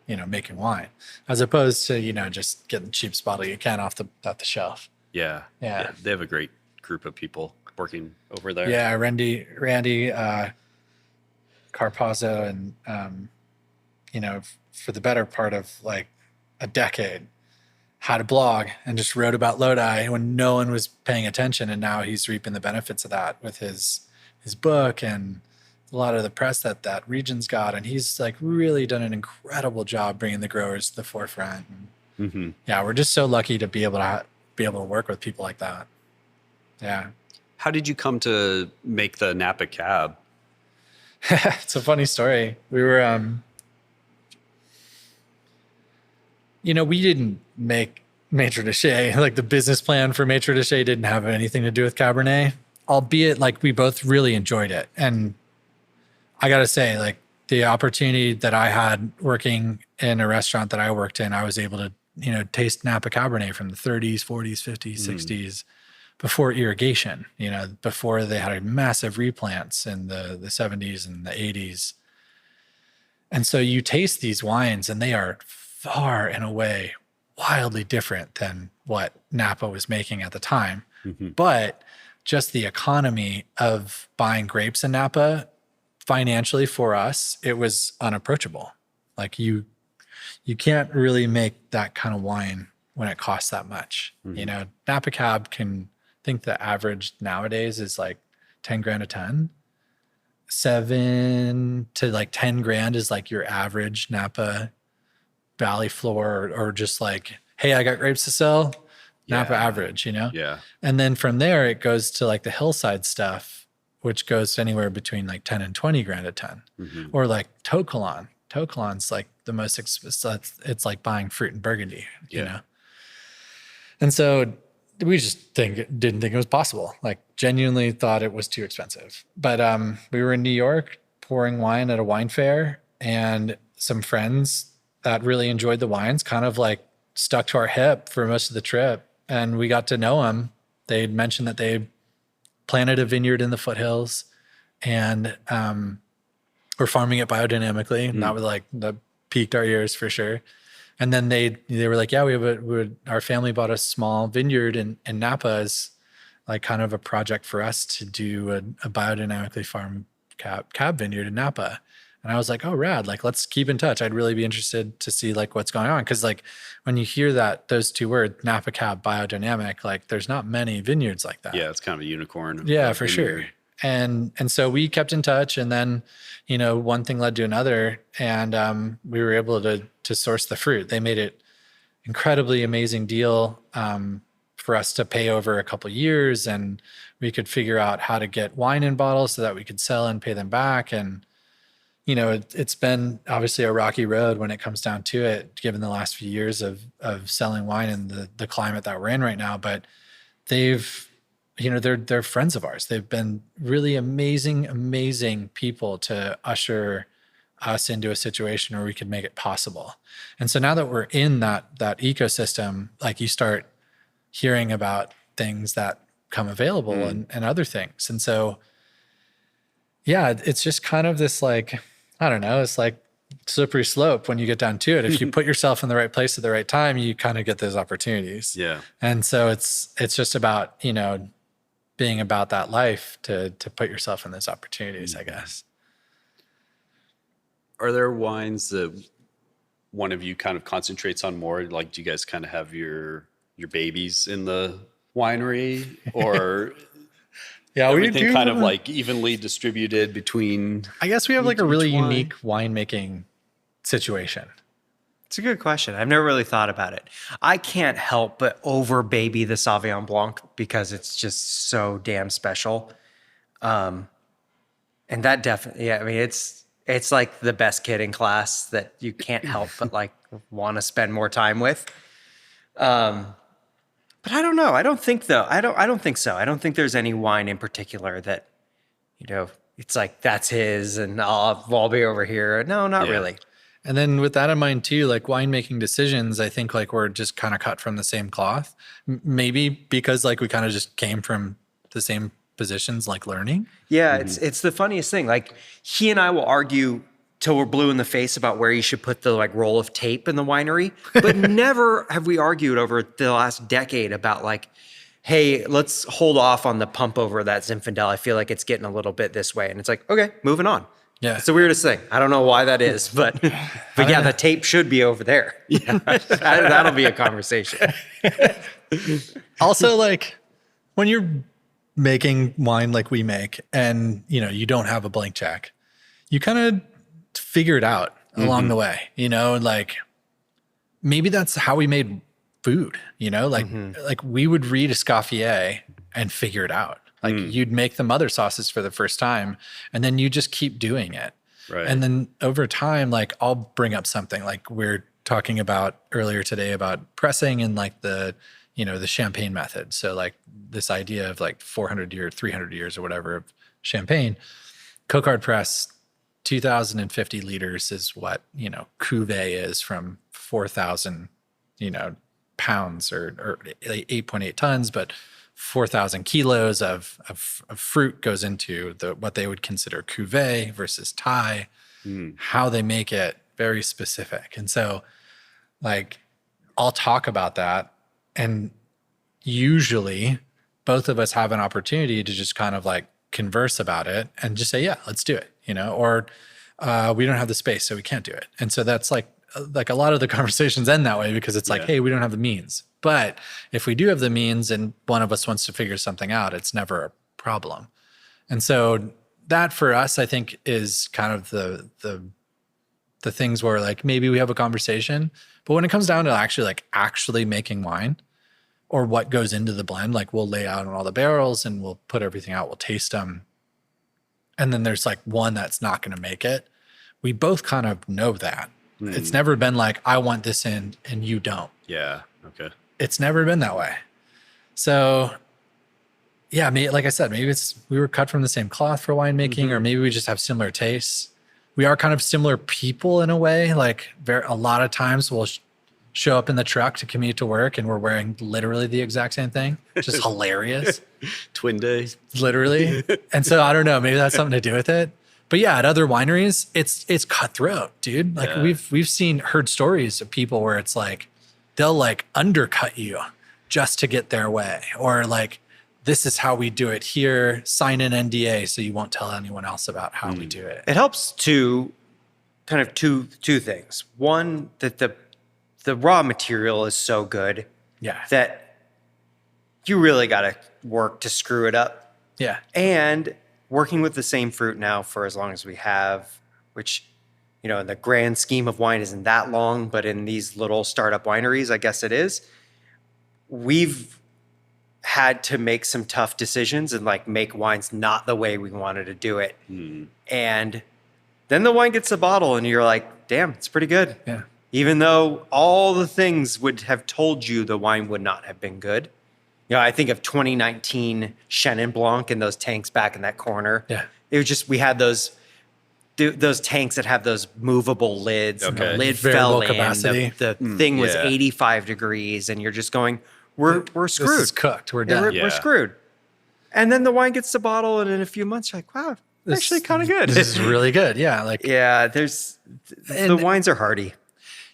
wine, as opposed to, just getting the cheapest bottle you can off the shelf. Yeah. They have a great group of people working over there. Yeah. Randy, Carpazzo, and, for the better part of like a decade, had a blog and just wrote about Lodi when no one was paying attention. And now he's reaping the benefits of that with his book and a lot of the press that region's got. And he's like really done an incredible job bringing the growers to the forefront. And yeah, we're just so lucky to be able to work with people like that. Yeah. How did you come to make the Napa Cab? It's a funny story. We were, we didn't make Maître like the business plan for Maître didn't have anything to do with Cabernet, albeit like we both really enjoyed it. And I got to say, like the opportunity that I had working in a restaurant that I worked in, I was able to, taste Napa Cabernet from the 30s, 40s, 50s, 60s before irrigation, before they had massive replants in the 70s and the 80s. And so you taste these wines and they are far and away wildly different than what Napa was making at the time. But just the economy of buying grapes in Napa, financially for us, it was unapproachable. Like you can't really make that kind of wine when it costs that much. Napa Cab can think the average nowadays is like 10 grand a ton. 7 to like 10 grand is like your average Napa valley floor, or just like, hey, I got grapes to sell, Napa average, Yeah. And then from there, it goes to like the hillside stuff, which goes anywhere between like 10 and 20 grand a ton. Or like Tocolon. Tocolon's like the most expensive. It's like buying fruit in Burgundy, you know? And so we just didn't think it was possible. Like genuinely thought it was too expensive. But we were in New York pouring wine at a wine fair, and some friends that really enjoyed the wines kind of like stuck to our hip for most of the trip. And we got to know them. They'd mentioned that they planted a vineyard in the foothills and were farming it biodynamically. And that was like, that piqued our ears for sure. And then they were like, yeah, our family bought a small vineyard in Napa as like kind of a project for us to do a biodynamically farmed cab vineyard in Napa. And I was like, oh, rad. Like, let's keep in touch. I'd really be interested to see like what's going on. Cause like when you hear those two words, Napa Cab, biodynamic, like there's not many vineyards like that. Yeah. It's kind of a unicorn. Yeah, for sure. And so we kept in touch, and then, one thing led to another, and we were able to source the fruit. They made it incredibly amazing deal for us to pay over a couple of years, and we could figure out how to get wine in bottles so that we could sell and pay them back. And it's been obviously a rocky road when it comes down to it, given the last few years of selling wine and the climate that we're in right now. But they've they're friends of ours. They've been really amazing people to usher us into a situation where we could make it possible. And so now that we're in that ecosystem, like you start hearing about things that come available and other things. And so, yeah, it's just kind of this like, I don't know, it's like slippery slope when you get down to it. If you put yourself in the right place at the right time, you kind of get those opportunities. Yeah. And so it's just about, being about that life to put yourself in those opportunities, I guess. Are there wines that one of you kind of concentrates on more? Like, do you guys kind of have your babies in the winery, or yeah, everything we do kind of like evenly distributed between? I guess we have like a really wine? unique winemaking situation. It's a good question. I've never really thought about it. I can't help but over baby the Sauvignon Blanc because it's just so damn special. And that definitely, yeah, I mean, it's like the best kid in class that you can't help but like want to spend more time with. But I don't know. I don't think though. I don't think so. I don't think there's any wine in particular that, it's like that's his and I'll be over here. No, not really. And then with that in mind too, like winemaking decisions, I think like we're just kind of cut from the same cloth. Maybe because like we kind of just came from the same positions, like learning. Yeah, it's the funniest thing. Like he and I will argue till we're blue in the face about where you should put the like roll of tape in the winery, but never have we argued over the last decade about like, hey, let's hold off on the pump over that Zinfandel. I feel like it's getting a little bit this way, and it's like, okay, moving on. Yeah, it's the weirdest thing. I don't know why that is, but yeah, the tape should be over there. Yeah, that'll be a conversation. Also, like when you're making wine like we make, and you don't have a blank check, you kind of figure it out along the way. Like maybe that's how we made food. Like we would read Escoffier and figure it out. Like you'd make the mother sauces for the first time and then you just keep doing it. Right. And then over time, like I'll bring up something like we're talking about earlier today about pressing and like the champagne method. So like this idea of like 400 years, 300 years or whatever of champagne, Coquard press, 2,050 liters is what, cuvee is from 4,000, pounds or 8.8 tons, but 4,000 kilos of fruit goes into what they would consider cuvee versus tie, how they make it very specific. And so like, I'll talk about that. And usually both of us have an opportunity to just kind of like converse about it and just say, yeah, let's do it, or we don't have the space, so we can't do it. And so that's like a lot of the conversations end that way because it's like, hey, we don't have the means. But if we do have the means and one of us wants to figure something out, it's never a problem. And so that for us, I think is kind of the things where like maybe we have a conversation, but when it comes down to actually making wine or what goes into the blend, like we'll lay out on all the barrels and we'll put everything out, we'll taste them. And then there's like one that's not going to make it. We both kind of know that. It's never been like, I want this in and you don't. Yeah. Okay. It's never been that way. So yeah, like I said, maybe we were cut from the same cloth for winemaking, or maybe we just have similar tastes. We are kind of similar people in a way. Like a lot of times we'll show up in the truck to commute to work and we're wearing literally the exact same thing. It's just hilarious. Twin days. Literally. And so I don't know, maybe that's something to do with it. But yeah, at other wineries, it's cutthroat, dude. Like we've heard stories of people where it's like, they'll like undercut you just to get their way. Or like, this is how we do it here. Sign an NDA so you won't tell anyone else about how we do it. It helps to kind of two things. One, that the raw material is so good that you really got to work to screw it up. Yeah. And working with the same fruit now for as long as we have, which, in the grand scheme of wine isn't that long, but in these little startup wineries, I guess it is. We've had to make some tough decisions and like make wines not the way we wanted to do it. And then the wine gets a bottle and you're like, damn, it's pretty good. Yeah. Even though all the things would have told you the wine would not have been good, I think of 2019 Chenin Blanc and those tanks back in that corner. Yeah. It was just, we had those tanks that have those movable lids. And the lid Variable fell capacity. in. The thing was 85 degrees, and you're just going, we're screwed. This is cooked. We're done. We're screwed. And then the wine gets to bottle, and in a few months, you're like, wow, actually kind of good. This is really good. Yeah. Like, the wines are hearty.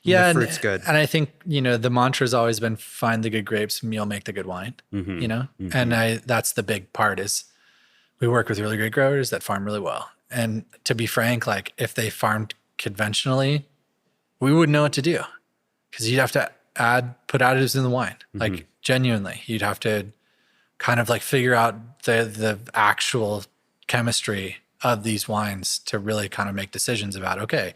Yeah. The fruit's good. And I think, the mantra has always been find the good grapes and you'll make the good wine, and that's the big part is we work with really great growers that farm really well. And to be frank, like if they farmed conventionally, we wouldn't know what to do because you'd have to put additives in the wine. Like genuinely, you'd have to kind of like figure out the actual chemistry of these wines to really kind of make decisions about, okay,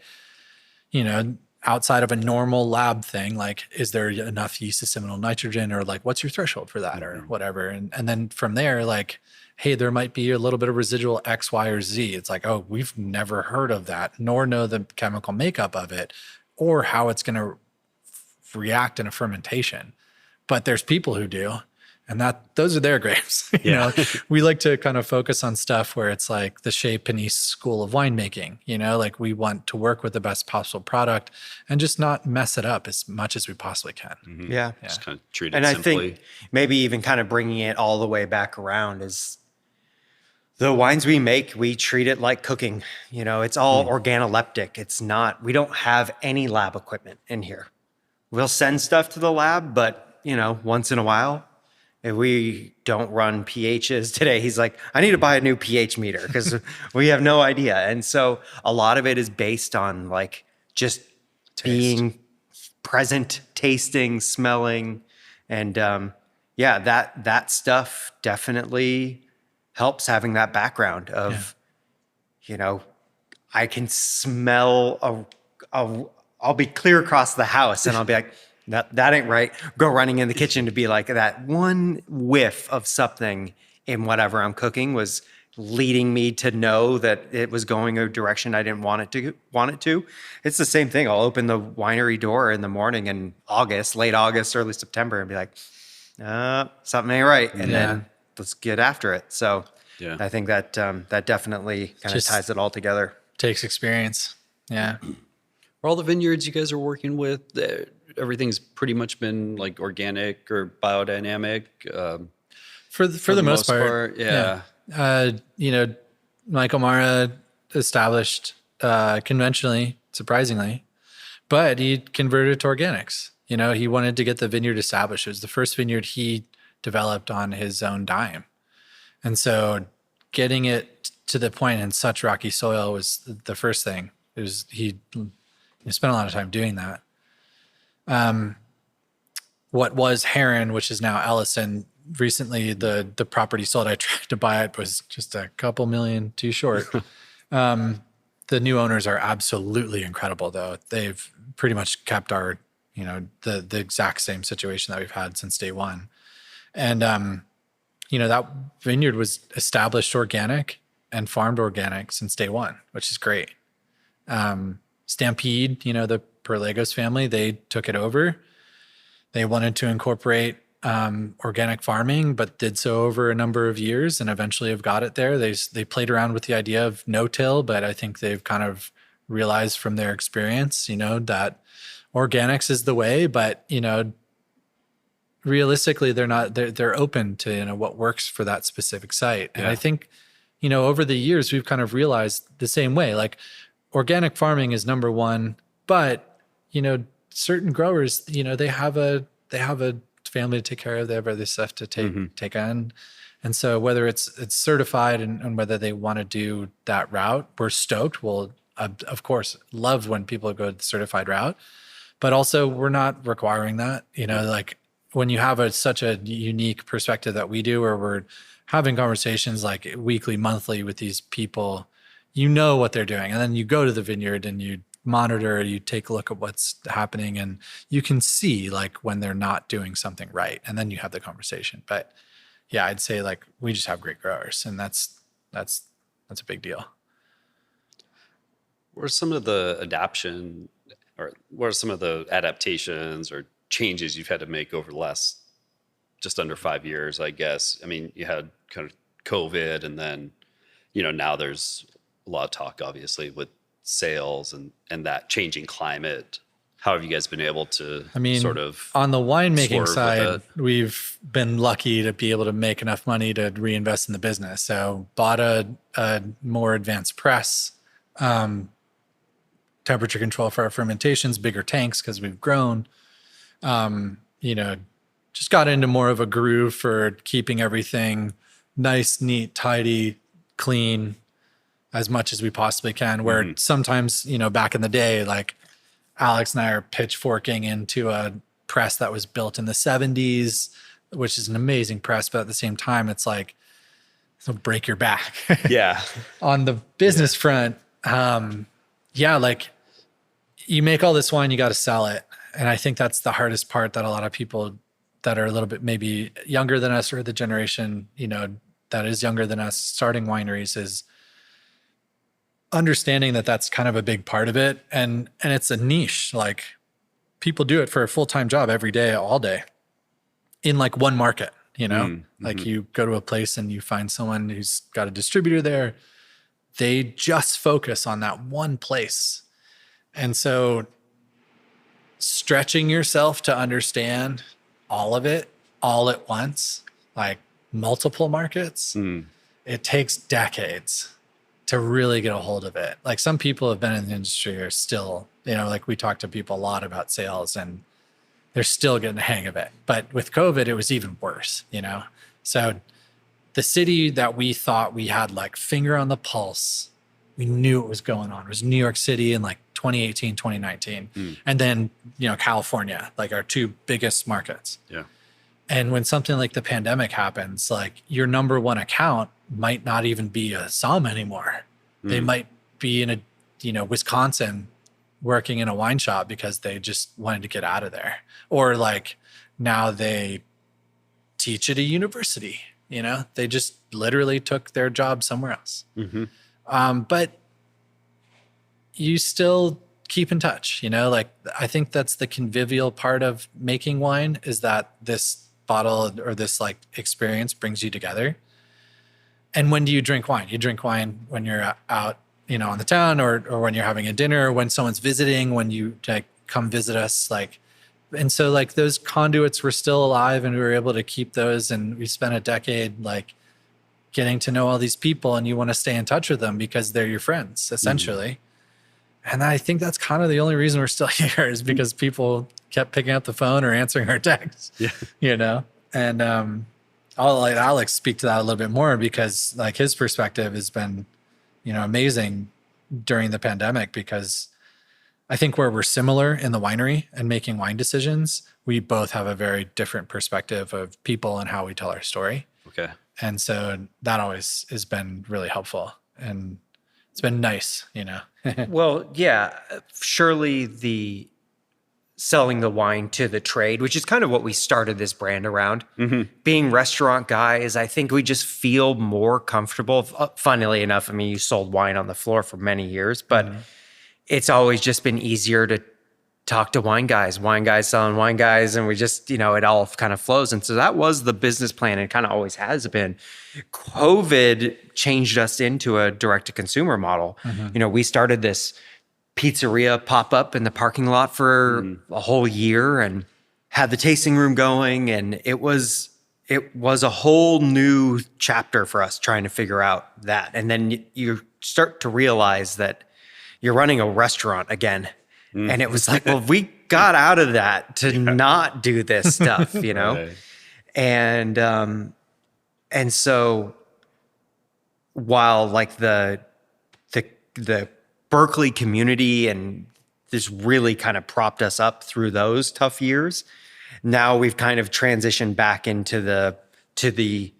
outside of a normal lab thing, like, is there enough yeast assimilable nitrogen, or like, what's your threshold for that, or whatever. And then from there, like, hey, there might be a little bit of residual X, Y, or Z. It's like, oh, we've never heard of that, nor know the chemical makeup of it or how it's going to react in a fermentation. But there's people who do, and those are their grapes. We like to kind of focus on stuff where it's like the Chez Panisse school of winemaking. Like we want to work with the best possible product and just not mess it up as much as we possibly can. Yeah. Just kind of treat it and simply. I think maybe even kind of bringing it all the way back around is the wines we make, we treat it like cooking. It's all organoleptic. It's not, we don't have any lab equipment in here. We'll send stuff to the lab, but once in a while, if we don't run pHs today, he's like, I need to buy a new pH meter because we have no idea. And so a lot of it is based on like just being present, tasting, smelling. And that stuff definitely helps having that background of, I can smell I'll be clear across the house and I'll be like, that ain't right. Go running in the kitchen to be like, that one whiff of something in whatever I'm cooking was leading me to know that it was going a direction I didn't want it to. It's the same thing. I'll open the winery door in the morning in August, late August, early September, and be like, something ain't right. And then let's get after it. So I think that that definitely kind of ties it all together. Takes experience. Yeah. Are all the vineyards you guys are working with, everything's pretty much been like organic or biodynamic? For the most part. Yeah. Michael Mara established conventionally, surprisingly, but he converted to organics. He wanted to get the vineyard established. It was the first vineyard he developed on his own dime. And so getting it to the point in such rocky soil was the first thing. He spent a lot of time doing that. What was Heron, which is now Ellison, recently the property sold. I tried to buy it, was just a couple million too short. The new owners are absolutely incredible, though. They've pretty much kept our, the exact same situation that we've had since day one. And, that vineyard was established organic and farmed organic since day one, which is great. Stampede, the Perlegos family, they took it over. They wanted to incorporate organic farming, but did so over a number of years and eventually have got it there. They played around with the idea of no-till, but I think they've kind of realized from their experience, that organics is the way, but, realistically, they're open to, what works for that specific site. And I think, over the years, we've kind of realized the same way, like organic farming is number one, but, certain growers, they have a family to take care of, they have other stuff to take on. And so whether it's certified and whether they want to do that route, we're stoked. We'll, of course, love when people go the certified route, but also we're not requiring that, like when you have such a unique perspective that we do, where we're having conversations like weekly, monthly with these people, what they're doing. And then you go to the vineyard and you monitor, you take a look at what's happening, and you can see like when they're not doing something right. And then you have the conversation. But yeah, I'd say like we just have great growers, and that's a big deal. What are some of the adaptations or changes you've had to make over the last just under 5 years, I guess. I mean, you had kind of COVID, and then, now there's a lot of talk, obviously, with sales and that changing climate. How have you guys been able to sort of on the winemaking swerve side, with it? we've been lucky to be able to make enough money to reinvest in the business. So bought a more advanced press, temperature control for our fermentations, bigger tanks because we've grown. Just got into more of a groove for keeping everything nice, neat, tidy, clean as much as we possibly can. Where sometimes, back in the day, like Alex and I are pitchforking into a press that was built in the 70s, which is an amazing press, but at the same time, it's like, it'll break your back. Yeah. On the business front, like you make all this wine, you got to sell it. And I think that's the hardest part that a lot of people that are a little bit maybe younger than us, or the generation, that is younger than us starting wineries, is understanding that that's kind of a big part of it. And it's a niche. Like, people do it for a full-time job every day, all day, in like one market, like you go to a place and you find someone who's got a distributor there. They just focus on that one place. And so stretching yourself to understand all of it all at once, like multiple markets, it takes decades to really get a hold of it. Like, some people have been in the industry are still, like we talk to people a lot about sales and they're still getting the hang of it. But with COVID, it was even worse, So the city that we thought we had like finger on the pulse, we knew what was going on, it was New York City in like 2018, 2019. And then, California, like our two biggest markets. Yeah. And when something like the pandemic happens, like your number one account might not even be a somm anymore. They might be in a, Wisconsin working in a wine shop because they just wanted to get out of there. Or like now they teach at a university, they just literally took their job somewhere else. But you still keep in touch, like I think that's the convivial part of making wine, is that this bottle or this like experience brings you together. And when do you drink wine? You drink wine when you're out, on the town, or when you're having a dinner, or when someone's visiting, when you like come visit us, like, and so like those conduits were still alive and we were able to keep those. And we spent a decade like getting to know all these people, and you want to stay in touch with them because they're your friends essentially. And I think that's kind of the only reason we're still here, is because people kept picking up the phone or answering our texts, and I'll let Alex speak to that a little bit more, because like his perspective has been, amazing during the pandemic, because I think where we're similar in the winery and making wine decisions, we both have a very different perspective of people and how we tell our story. Okay. And so that always has been really helpful, and it's been nice, Well, yeah, surely the selling the wine to the trade, which is kind of what we started this brand around. Being restaurant guys, I think we just feel more comfortable. Funnily enough, I mean, you sold wine on the floor for many years, but it's always just been easier to talk to wine guys selling wine guys, and we just, it all kind of flows. And so that was the business plan, and kind of always has been. COVID changed us into a direct-to-consumer model. We started this pizzeria pop-up in the parking lot for a whole year and had the tasting room going, and it was a whole new chapter for us trying to figure out that. And then you start to realize that you're running a restaurant again. And it was like, well, we got out of that to not do this stuff, Right. And so while like the Berkeley community and this really kind of propped us up through those tough years, now we've kind of transitioned back into the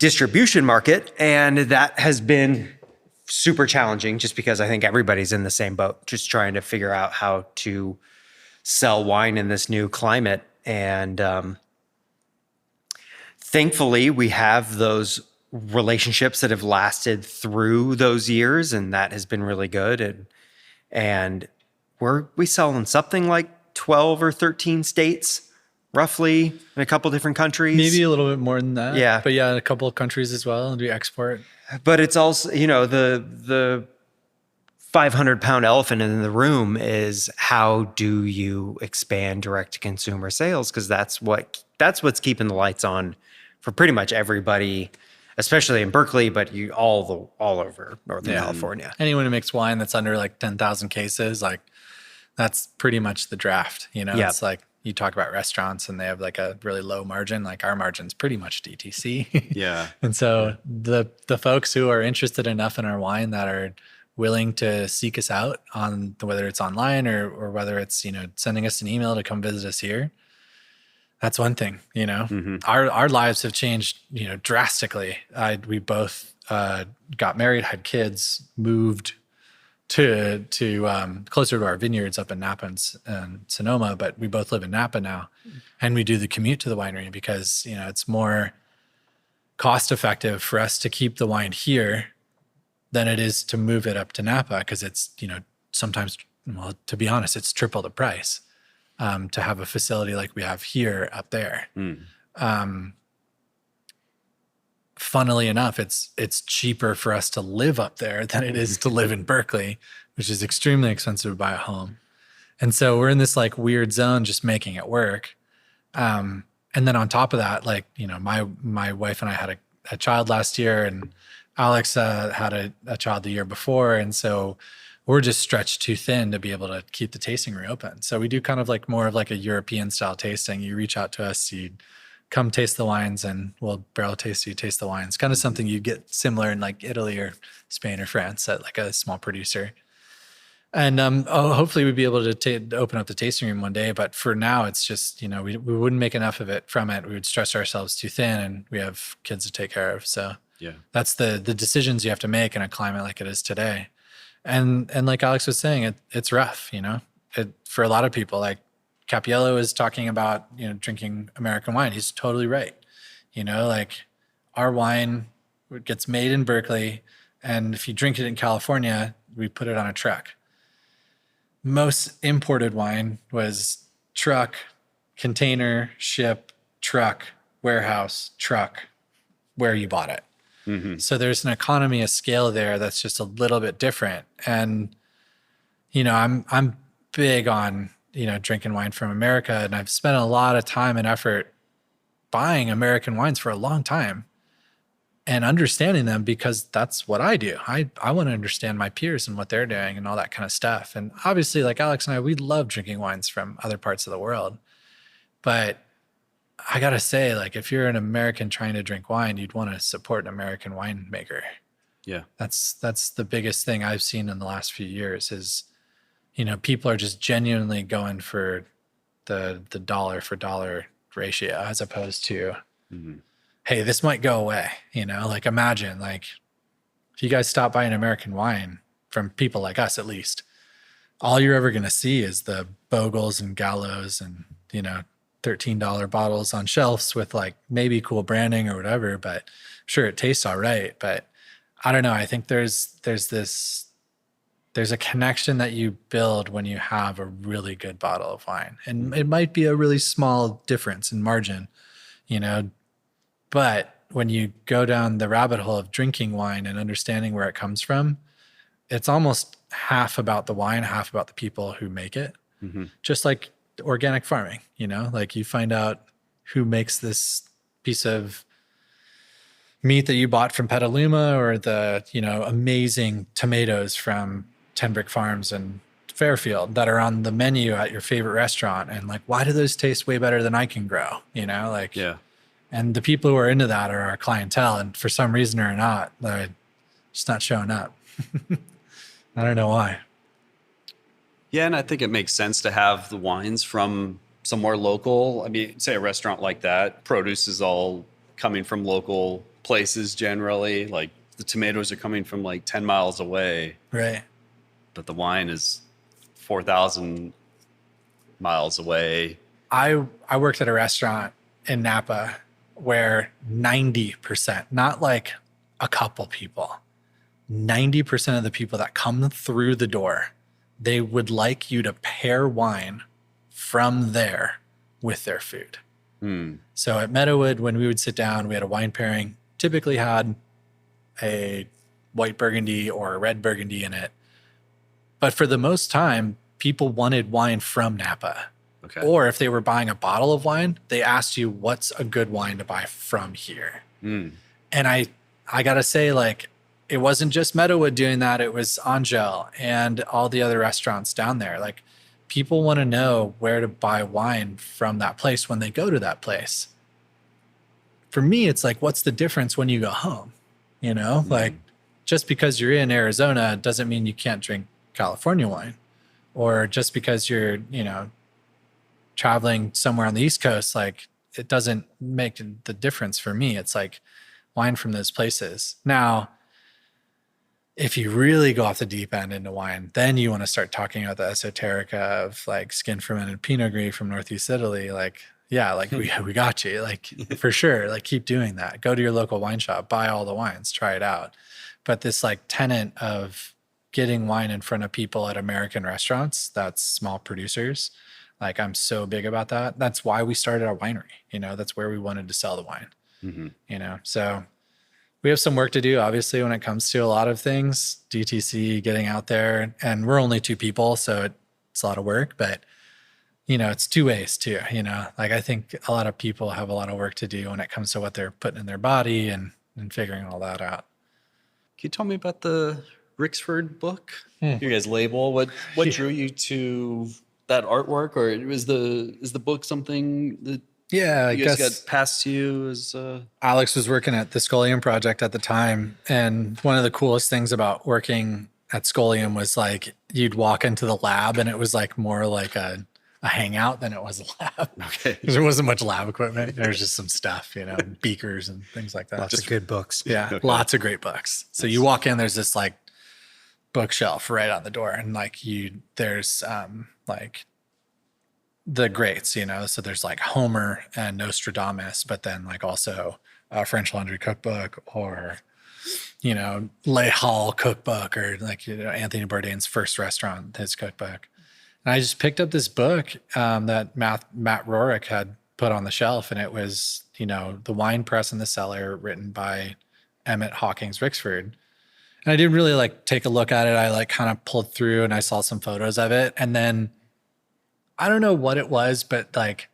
distribution market, and that has been super challenging, just because I think everybody's in the same boat, just trying to figure out how to sell wine in this new climate. And thankfully, we have those relationships that have lasted through those years, and that has been really good. And we sell in something like 12 or 13 states roughly in a couple different countries. Maybe a little bit more than that. Yeah. But yeah, a couple of countries as well. And we export. But it's also, the 500-pound elephant in the room is, how do you expand direct to consumer sales? Because that's what's keeping the lights on for pretty much everybody, especially in Berkeley, but all over Northern California. Anyone who makes wine that's under like 10,000 cases, like that's pretty much the draft. It's like you talk about restaurants and they have like a really low margin. Like our margin's pretty much DTC. Yeah. And so the folks who are interested enough in our wine that are willing to seek us out on whether it's online or whether it's, sending us an email to come visit us here. That's one thing, our lives have changed, drastically. We both got married, had kids, moved to closer to our vineyards up in Napa and Sonoma, but we both live in Napa now, and we do the commute to the winery because, it's more cost effective for us to keep the wine here than it is to move it up to Napa, because it's, sometimes, well, to be honest, it's triple the price to have a facility like we have here up there. Funnily enough, it's cheaper for us to live up there than it is to live in Berkeley, which is extremely expensive to buy a home. And so we're in this like weird zone, just making it work. And then on top of that, like, my wife and I had a child last year, and Alex had a child the year before. And so we're just stretched too thin to be able to keep the tasting room open. So we do kind of like more of like a European style tasting. You reach out to us, you come taste the wines, and we'll barrel taste you, taste the wines. Kind of something you get similar in like Italy or Spain or France at like a small producer. And hopefully we'd be able to open up the tasting room one day. But for now, it's just, we wouldn't make enough of it from it. We would stretch ourselves too thin, and we have kids to take care of. So yeah, that's the decisions you have to make in a climate like it is today. And like Alex was saying, it's rough, for a lot of people. Like Capiello is talking about, drinking American wine. He's totally right. Like our wine gets made in Berkeley, and if you drink it in California, we put it on a truck. Most imported wine was truck, container, ship, truck, warehouse, truck, where you bought it. Mm-hmm. So there's an economy of scale there that's just a little bit different. And, I'm big on, drinking wine from America, and I've spent a lot of time and effort buying American wines for a long time and understanding them, because that's what I do. I want to understand my peers and what they're doing and all that kind of stuff. And obviously, like Alex and I, we love drinking wines from other parts of the world. But I got to say, like, if you're an American trying to drink wine, you'd want to support an American winemaker. Yeah. That's the biggest thing I've seen in the last few years is, people are just genuinely going for the dollar for dollar ratio, as opposed to, hey, this might go away. Like imagine, like, if you guys stop buying American wine from people like us, at least, all you're ever going to see is the Bogles and Gallos and, $13 bottles on shelves with like maybe cool branding or whatever, but sure, it tastes all right. But I don't know. I think there's a connection that you build when you have a really good bottle of wine, and it might be a really small difference in margin, but when you go down the rabbit hole of drinking wine and understanding where it comes from, it's almost half about the wine, half about the people who make it. Mm-hmm. Just like organic farming, like you find out who makes this piece of meat that you bought from Petaluma, or the, amazing tomatoes from 10 Brick Farms and Fairfield that are on the menu at your favorite restaurant. And like, why do those taste way better than I can grow? Yeah. And the people who are into that are our clientele. And for some reason or not, they're just not showing up. I don't know why. Yeah, and I think it makes sense to have the wines from somewhere local. I mean, say a restaurant like that, produce is all coming from local places generally. Like the tomatoes are coming from like 10 miles away. Right. But the wine is 4,000 miles away. I worked at a restaurant in Napa where 90%, not like a couple people, 90% of the people that come through the door, they would like you to pair wine from there with their food. So at Meadowood, when we would sit down, we had a wine pairing, typically had a white Burgundy or a red Burgundy in it. But for the most time, people wanted wine from Napa. Okay. Or if they were buying a bottle of wine, they asked you, what's a good wine to buy from here? And I got to say, like, it wasn't just Meadowood doing that. It was Angel and all the other restaurants down there. Like, people want to know where to buy wine from that place when they go to that place. For me, it's like, what's the difference when you go home? You know, like, just because you're in Arizona doesn't mean you can't drink California wine. Or just because you're, you know, traveling somewhere on the East Coast, like, it doesn't make the difference for me. It's like wine from those places. Now, if you really go off the deep end into wine, then you want to start talking about the esoterica of like skin fermented Pinot Gris from Northeast Italy. Like, yeah, like we got you, like, for sure. Like, keep doing that. Go to your local wine shop, buy all the wines, try it out. But this like tenet of getting wine in front of people at American restaurants, that's small producers. Like, I'm so big about that. That's why we started our winery. You know, that's where we wanted to sell the wine. You know, so we have some work to do, obviously, when it comes to a lot of things, DTC, getting out there. And we're only 2 people, so it's a lot of work. But, you know, it's 2 ways too. You know, like, I think a lot of people have a lot of work to do when it comes to what they're putting in their body and figuring all that out. Can you tell me about the Rixford book? You guys label. What drew you to that artwork, or is the book something that you guys got passed to you as Alex was working at the Scholium Project at the time, and one of the coolest things about working at Scholium was like you'd walk into the lab and it was like more like a hangout than it was a lab. Okay. Because there wasn't much lab equipment. There was just some stuff, you know, beakers and things like that. Lots of good books. Yeah, okay. Lots of great books. So you walk in, there's this like bookshelf right on the door, and like there's like the greats, you know, so there's like Homer and Nostradamus, but then like also a French Laundry cookbook, or, you know, Le Hall cookbook, or like, you know, Anthony Bourdain's first restaurant, his cookbook. And I just picked up this book that Matt Rorick had put on the shelf, and it was, you know, The Wine Press and the Cellar, written by Emmett Hawkins Rixford. And I didn't really like take a look at it. I like kind of pulled through and I saw some photos of it, and then I don't know what it was, but like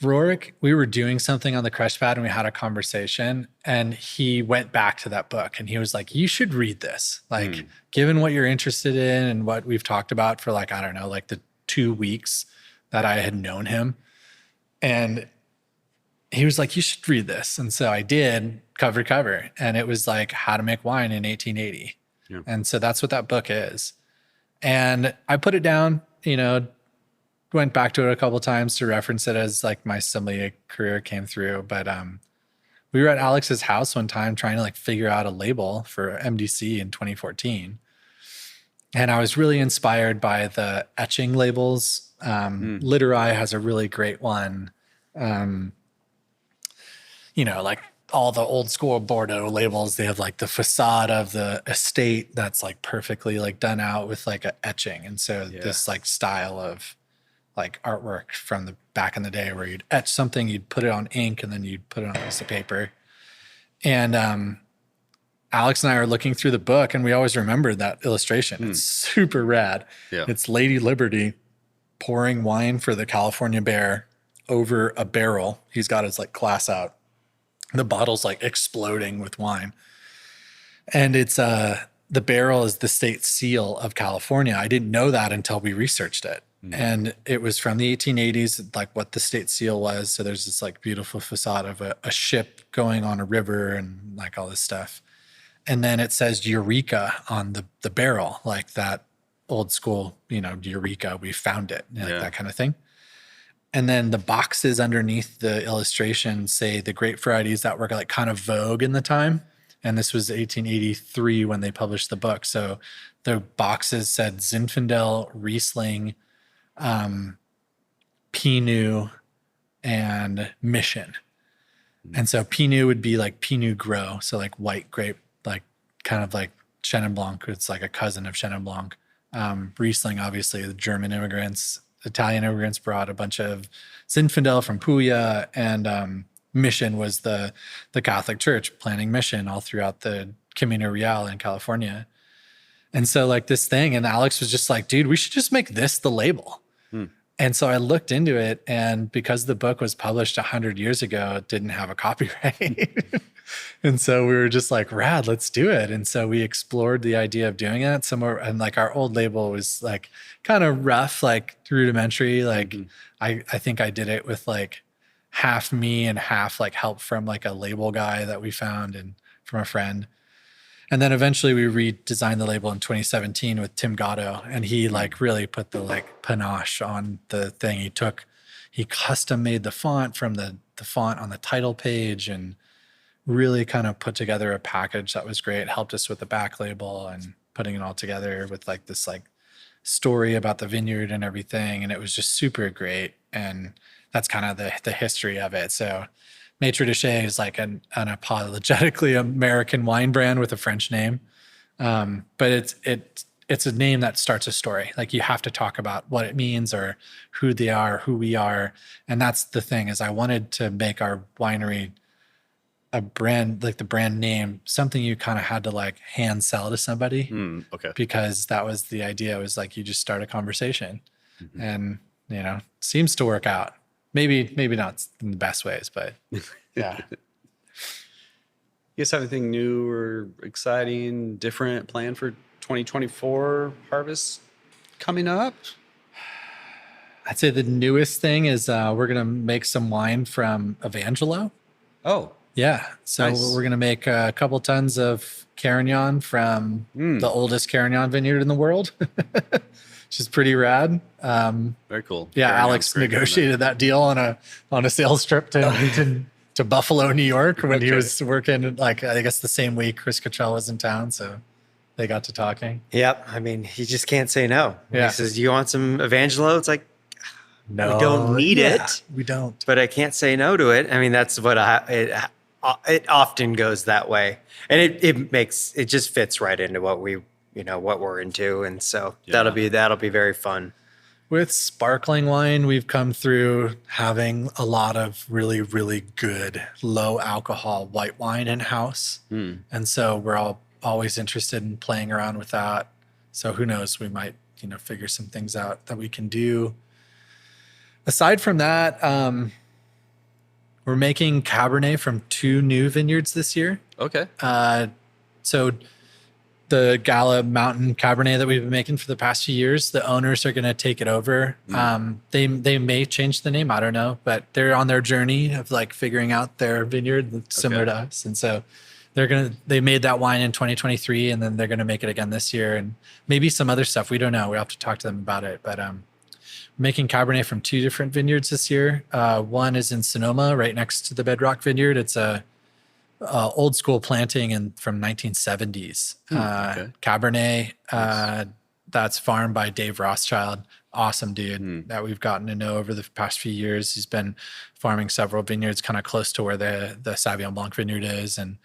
Rorick, we were doing something on the crush pad and we had a conversation, and he went back to that book and he was like, you should read this. Like, given what you're interested in and what we've talked about for like, I don't know, like the 2 weeks that I had known him. And he was like, you should read this. And so I did, cover to cover. And it was like How to Make Wine in 1880. Yeah. And so that's what that book is. And I put it down, you know, went back to it a couple of times to reference it as like my sommelier career came through. But we were at Alex's house one time trying to like figure out a label for MDC in 2014. And I was really inspired by the etching labels. Literai has a really great one. You know, like all the old school Bordeaux labels, they have like the facade of the estate that's like perfectly like done out with like a etching. And so this like style of like artwork from the back in the day where you'd etch something, you'd put it on ink, and then you'd put it on a piece of paper. And Alex and I are looking through the book, and we always remember that illustration. It's super rad. Yeah. It's Lady Liberty pouring wine for the California Bear over a barrel. He's got his like glass out. The bottle's like exploding with wine. And it's the barrel is the state seal of California. I didn't know that until we researched it. And it was from the 1880s, like what the state seal was. So there's this like beautiful facade of a ship going on a river and like all this stuff. And then it says Eureka on the barrel, like that old school, you know, Eureka, we found it, like that kind of thing. And then the boxes underneath the illustration say the grape varieties that were like kind of vogue in the time. And this was 1883 when they published the book. So the boxes said Zinfandel, Riesling, Pinot, and Mission. And so Pinot would be like Pinot Gros, so like white grape, like kind of like Chenin Blanc. It's like a cousin of Chenin Blanc. Riesling, obviously, the German immigrants, Italian immigrants brought a bunch of Zinfandel from Puglia, and Mission was the Catholic Church planting mission all throughout the Camino Real in California. And so like this thing, and Alex was just like, dude, we should just make this the label. And so I looked into it, and because the book was published 100 years ago, it didn't have a copyright. And so we were just like, rad, let's do it. And so we explored the idea of doing it somewhere. And like our old label was like kind of rough, like rudimentary. Like I think I did it with like half me and half like help from like a label guy that we found and from a friend. And then eventually we redesigned the label in 2017 with Tim Gatto, and he like really put the like panache on the thing. He custom made the font from the font on the title page, and really kind of put together a package that was great. Helped us with the back label and putting it all together with like this like story about the vineyard and everything. And it was just super great. And that's kind of the history of it. So Maître is like an unapologetically American wine brand with a French name. But it's a name that starts a story. Like you have to talk about what it means or who they are, who we are. And that's the thing, is I wanted to make our winery a brand, like the brand name, something you kind of had to like hand sell to somebody. Okay. Because that was the idea. It was like, you just start a conversation and, seems to work out. Maybe not in the best ways, but yeah. You guys have anything new or exciting, different planned for 2024 harvest coming up? I'd say the newest thing is we're going to make some wine from Evangelo. Oh, yeah. So nice. We're going to make a couple tons of Carignan from the oldest Carignan vineyard in the world, which is pretty rad. Very cool. Yeah, Carignan's Alex great, negotiated that deal on a sales trip to Buffalo, New York, when he was working. Like I guess the same week Chris Cottrell was in town, so they got to talking. Yep. I mean, he just can't say no. Yeah. He says, "You want some Evangelo?" It's like, no, we don't need it. We don't. But I can't say no to it. I mean, that's what it often goes that way, and it just fits right into what what we're into, and so that'll be very fun. With sparkling wine, we've come through having a lot of really, really good low alcohol white wine in house, and so we're always interested in playing around with that. So who knows? We might figure some things out that we can do. Aside from that, we're making Cabernet from 2 new vineyards this year. Okay. So the Gala Mountain Cabernet that we've been making for the past few years, the owners are going to take it over. They may change the name, I don't know, but they're on their journey of like figuring out their vineyard similar to us. And so they made that wine in 2023, and then they're going to make it again this year, and maybe some other stuff. We don't know. We have to talk to them about it, but making Cabernet from 2 different vineyards this year. One is in Sonoma, right next to the Bedrock Vineyard. It's a old school planting from 1970s. Cabernet that's farmed by Dave Rothschild. Awesome dude that we've gotten to know over the past few years. He's been farming several vineyards kind of close to where the Sauvignon Blanc vineyard is, and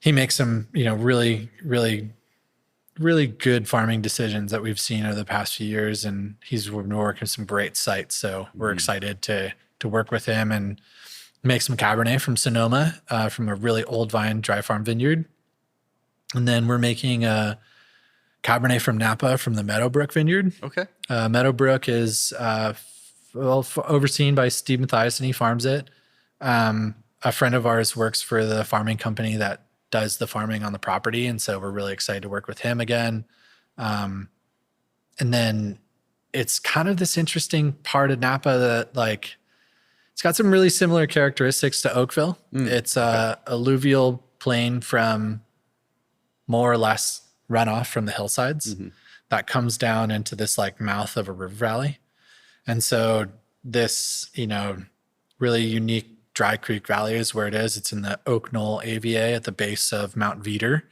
he makes some really, really, really good farming decisions that we've seen over the past few years, and he's been working some great sites. So we're excited to work with him and make some Cabernet from Sonoma, from a really old vine dry farm vineyard. And then we're making a Cabernet from Napa from the Meadowbrook Vineyard. Okay. Meadowbrook is overseen by Steve Mathias, and he farms it. A friend of ours works for the farming company that does the farming on the property, and so we're really excited to work with him again. And then it's kind of this interesting part of Napa that like it's got some really similar characteristics to Oakville. It's a alluvial plain from more or less runoff from the hillsides that comes down into this like mouth of a river valley. And so this, really unique Dry Creek Valley is where it is. It's in the Oak Knoll AVA at the base of Mount Veeder.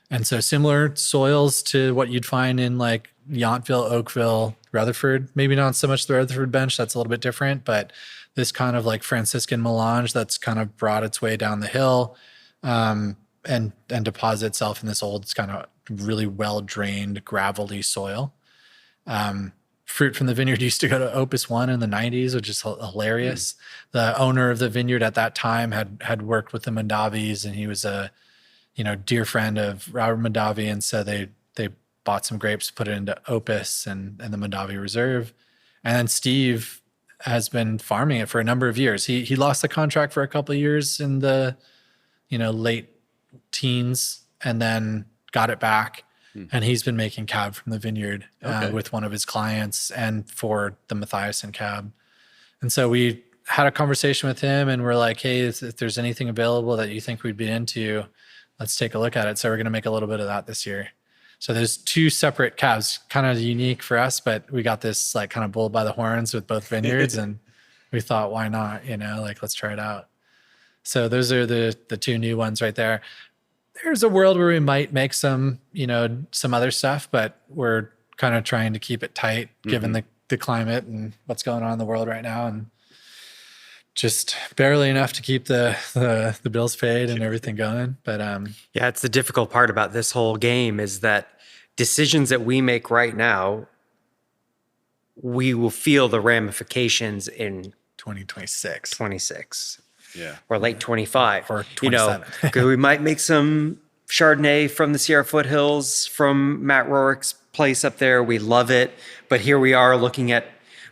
And so similar soils to what you'd find in like Yountville, Oakville, Rutherford. Maybe not so much the Rutherford bench. That's a little bit different, but this kind of like Franciscan melange that's kind of brought its way down the hill and deposit itself in this old, kind of really well-drained, gravelly soil. fruit from the vineyard used to go to Opus One in the 90s, which is hilarious. The owner of the vineyard at that time had worked with the Mondavis, and he was a, dear friend of Robert Mondavi. And so they bought some grapes, put it into Opus and the Mondavi Reserve. And then Steve has been farming it for a number of years. He lost the contract for a couple of years in the, late teens, and then got it back. And he's been making cab from the vineyard with one of his clients and for the Mathiasen cab. And so we had a conversation with him, and we're like, hey, if there's anything available that you think we'd be into, let's take a look at it. So we're going to make a little bit of that this year. So there's 2 separate cabs, kind of unique for us, but we got this like kind of bull by the horns with both vineyards, and we thought, why not? Let's try it out. So those are the 2 new ones right there. There's a world where we might make some, some other stuff, but we're kind of trying to keep it tight given the climate and what's going on in the world right now, and just barely enough to keep the bills paid and everything going. But yeah, it's the difficult part about this whole game is that decisions that we make right now, we will feel the ramifications in 2026. Yeah. Or late 25. Or 27. Because we might make some Chardonnay from the Sierra foothills from Matt Rorick's place up there. We love it. But here we are looking at,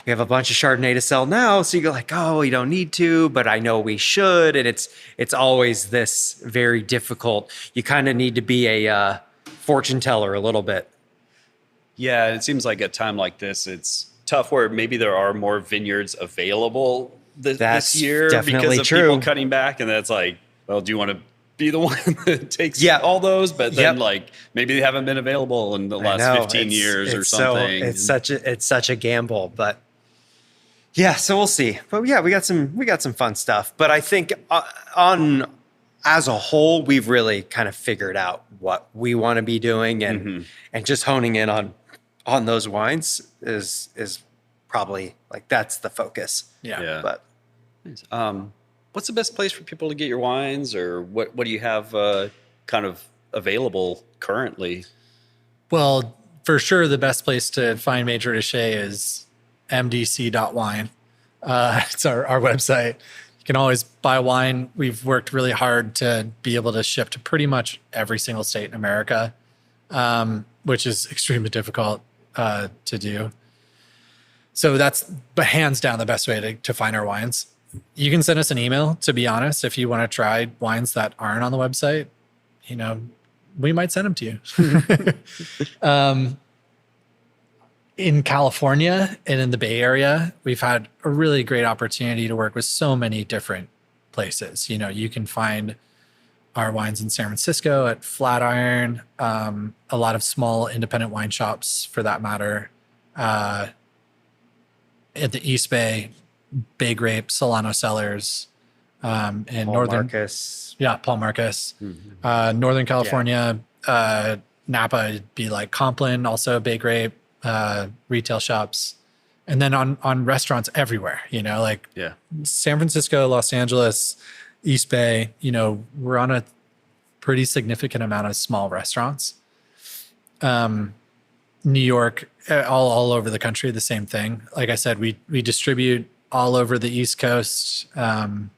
we have a bunch of Chardonnay to sell now. So you go like, oh, we don't need to, but I know we should. And it's always this very difficult. You kind of need to be a fortune teller a little bit. Yeah. It seems like a time like this, it's tough where maybe there are more vineyards available this year because of people cutting back, and that's like, well, do you want to be the one that takes all those? But then like maybe they haven't been available in the last 15 years or something. So it's such a gamble, but yeah, so we'll see. But yeah, we got some fun stuff. But I think as a whole, we've really kind of figured out what we want to be doing, and just honing in on those wines is probably like that's the focus. Yeah. But what's the best place for people to get your wines, or what do you have kind of available currently? Well, for sure, the best place to find Maître Déchet is mdc.wine. It's our website. You can always buy wine. We've worked really hard to be able to ship to pretty much every single state in America, which is extremely difficult to do. So that's hands down the best way to find our wines. You can send us an email, to be honest, if you want to try wines that aren't on the website. We might send them to you. In California and in the Bay Area, we've had a really great opportunity to work with so many different places. You can find our wines in San Francisco at Flatiron, a lot of small independent wine shops for that matter. At the East Bay, Bay Grape, Solano Cellars, and Northern Marcus. Yeah, Paul Marcus. Northern California, Napa would be like Compline, also Bay Grape, retail shops. And then on restaurants everywhere, San Francisco, Los Angeles, East Bay, we're on a pretty significant amount of small restaurants. New York, all over the country, the same thing. Like I said, we distribute all over the East Coast, and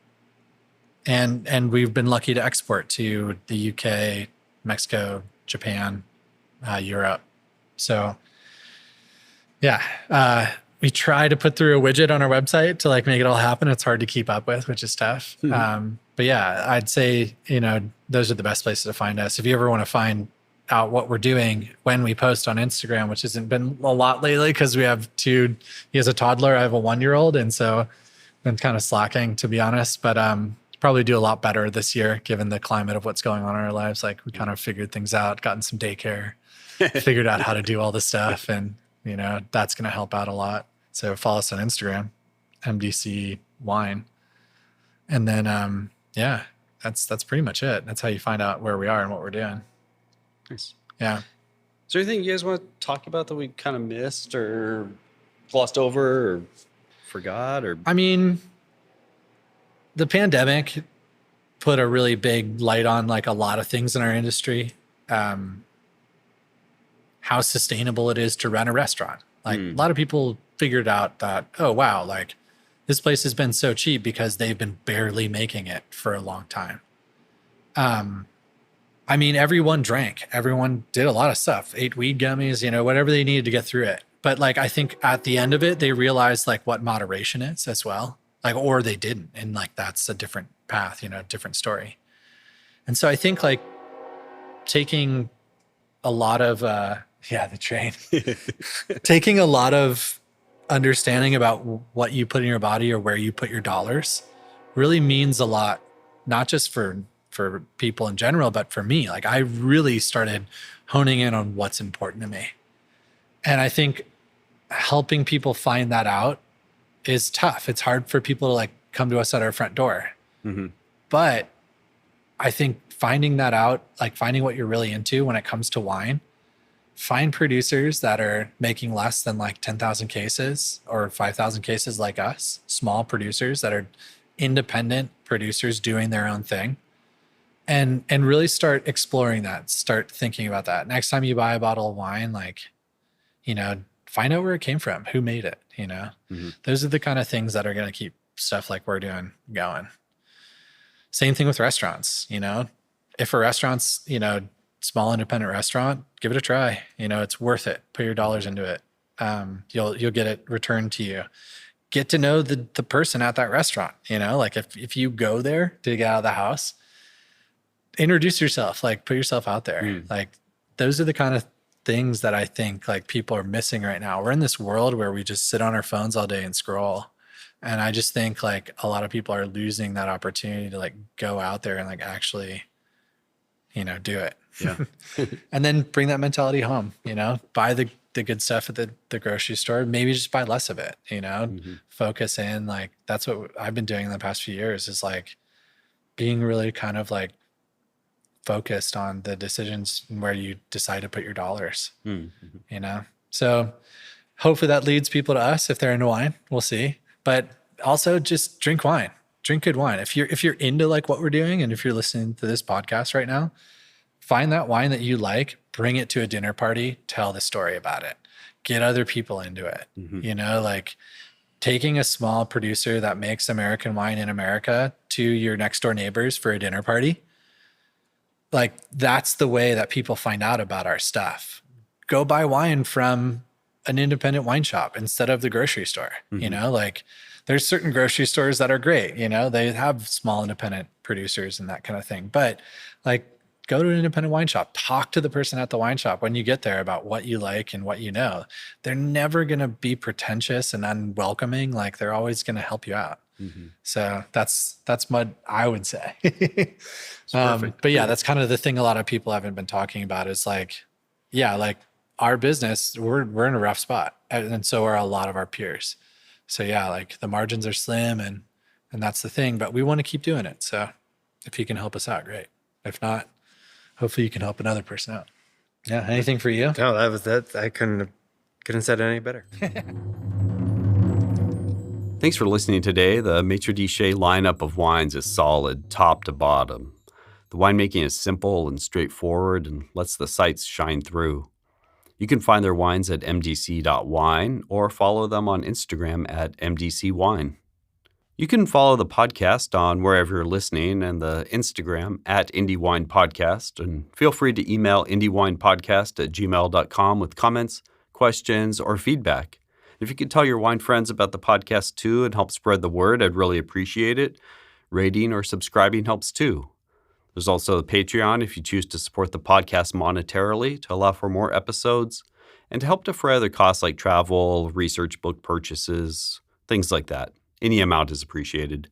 we've been lucky to export to the UK, Mexico, Japan, Europe. So, we try to put through a widget on our website to make it all happen. It's hard to keep up with, which is tough. But yeah, I'd say those are the best places to find us. If you ever want to find out what we're doing when we post on Instagram, which hasn't been a lot lately because we have he has a toddler, I have a 1-year-old, and so been kind of slacking, to be honest, but probably do a lot better this year given the climate of what's going on in our lives. We kind of figured things out, gotten some daycare, figured out how to do all this stuff, and that's going to help out a lot. So follow us on Instagram, MDC Wine, and then that's pretty much it. That's how you find out where we are and what we're doing. Nice. Yeah. Is there anything you guys want to talk about that we kind of missed or glossed over or forgot? Or I mean, the pandemic put a really big light on a lot of things in our industry. How sustainable it is to run a restaurant. Like a lot of people figured out that, oh, wow, like this place has been so cheap because they've been barely making it for a long time. I mean, everyone drank, everyone did a lot of stuff, ate weed gummies, you know, whatever they needed to get through it. But like, I think at the end of it, they realized like what moderation is as well, like, or they didn't. And like, that's a different path, you know, different story. And so I think like taking a lot of, the train, taking a lot of understanding about what you put in your body or where you put your dollars really means a lot, not just for people in general, but for me. Like I really started honing in on what's important to me. And I think helping people find that out is tough. It's hard for people to like come to us at our front door. Mm-hmm. But I think finding that out, like finding what you're really into when it comes to wine, find producers that are making less than like 10,000 cases or 5,000 cases like us, small producers that are independent producers doing their own thing. And really start exploring that, start thinking about that. Next time you buy a bottle of wine, like, you know, find out where it came from, who made it, you know? Mm-hmm. Those are the kind of things that are going to keep stuff like we're doing going. Same thing with restaurants, you know? If a restaurant's, you know, small independent restaurant, give it a try. You know, it's worth it. Put your dollars into it. You'll get it returned to you. Get to know the person at that restaurant, you know? Like if you go there to get out of the house, introduce yourself, like put yourself out there. Like those are the kind of things that I think like people are missing right now. We're in this world where we just sit on our phones all day and scroll. And I just think like a lot of people are losing that opportunity to like go out there and like actually, you know, do it. Yeah. And then bring that mentality home, you know, buy the good stuff at the grocery store, maybe just buy less of it, you know, focus in. Like that's what I've been doing in the past few years is like being really kind of like focused on the decisions where you decide to put your dollars, you know? So hopefully that leads people to us if they're into wine, we'll see. But also just drink wine, drink good wine. If you're into like what we're doing, and if you're listening to this podcast right now, find that wine that you like, bring it to a dinner party, tell the story about it, get other people into it. You know, like taking a small producer that makes American wine in America to your next door neighbors for a dinner party. Like that's the way that people find out about our stuff. Go buy wine from an independent wine shop instead of the grocery store. You know, like there's certain grocery stores that are great, you know, they have small independent producers and that kind of thing. But like go to an independent wine shop, talk to the person at the wine shop when you get there about what you like and what you know. They're never going to be pretentious and unwelcoming. Like they're always going to help you out. So that's what I would say. But yeah, that's kind of the thing a lot of people haven't been talking about is like, yeah, like our business, we're in a rough spot. And so are a lot of our peers. So yeah, like the margins are slim and that's the thing, but we want to keep doing it. So if you can help us out, great. If not, hopefully you can help another person out. Yeah. Anything for you? No, that was that. I couldn't have said it any better. Thanks for listening today. The Maître lineup of wines is solid, top to bottom. The winemaking is simple and straightforward and lets the sights shine through. You can find their wines at mdc.wine or follow them on Instagram at mdcwine. You can follow the podcast on wherever you're listening and the Instagram at IndieWinePodcast, and feel free to email indiewinepodcast@gmail.com with comments, questions, or feedback. If you could tell your wine friends about the podcast too and help spread the word, I'd really appreciate it. Rating or subscribing helps too. There's also the Patreon if you choose to support the podcast monetarily to allow for more episodes and to help defray other costs like travel, research book purchases, things like that. Any amount is appreciated.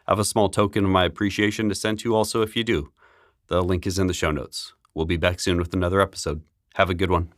I have a small token of my appreciation to send to you also if you do. The link is in the show notes. We'll be back soon with another episode. Have a good one.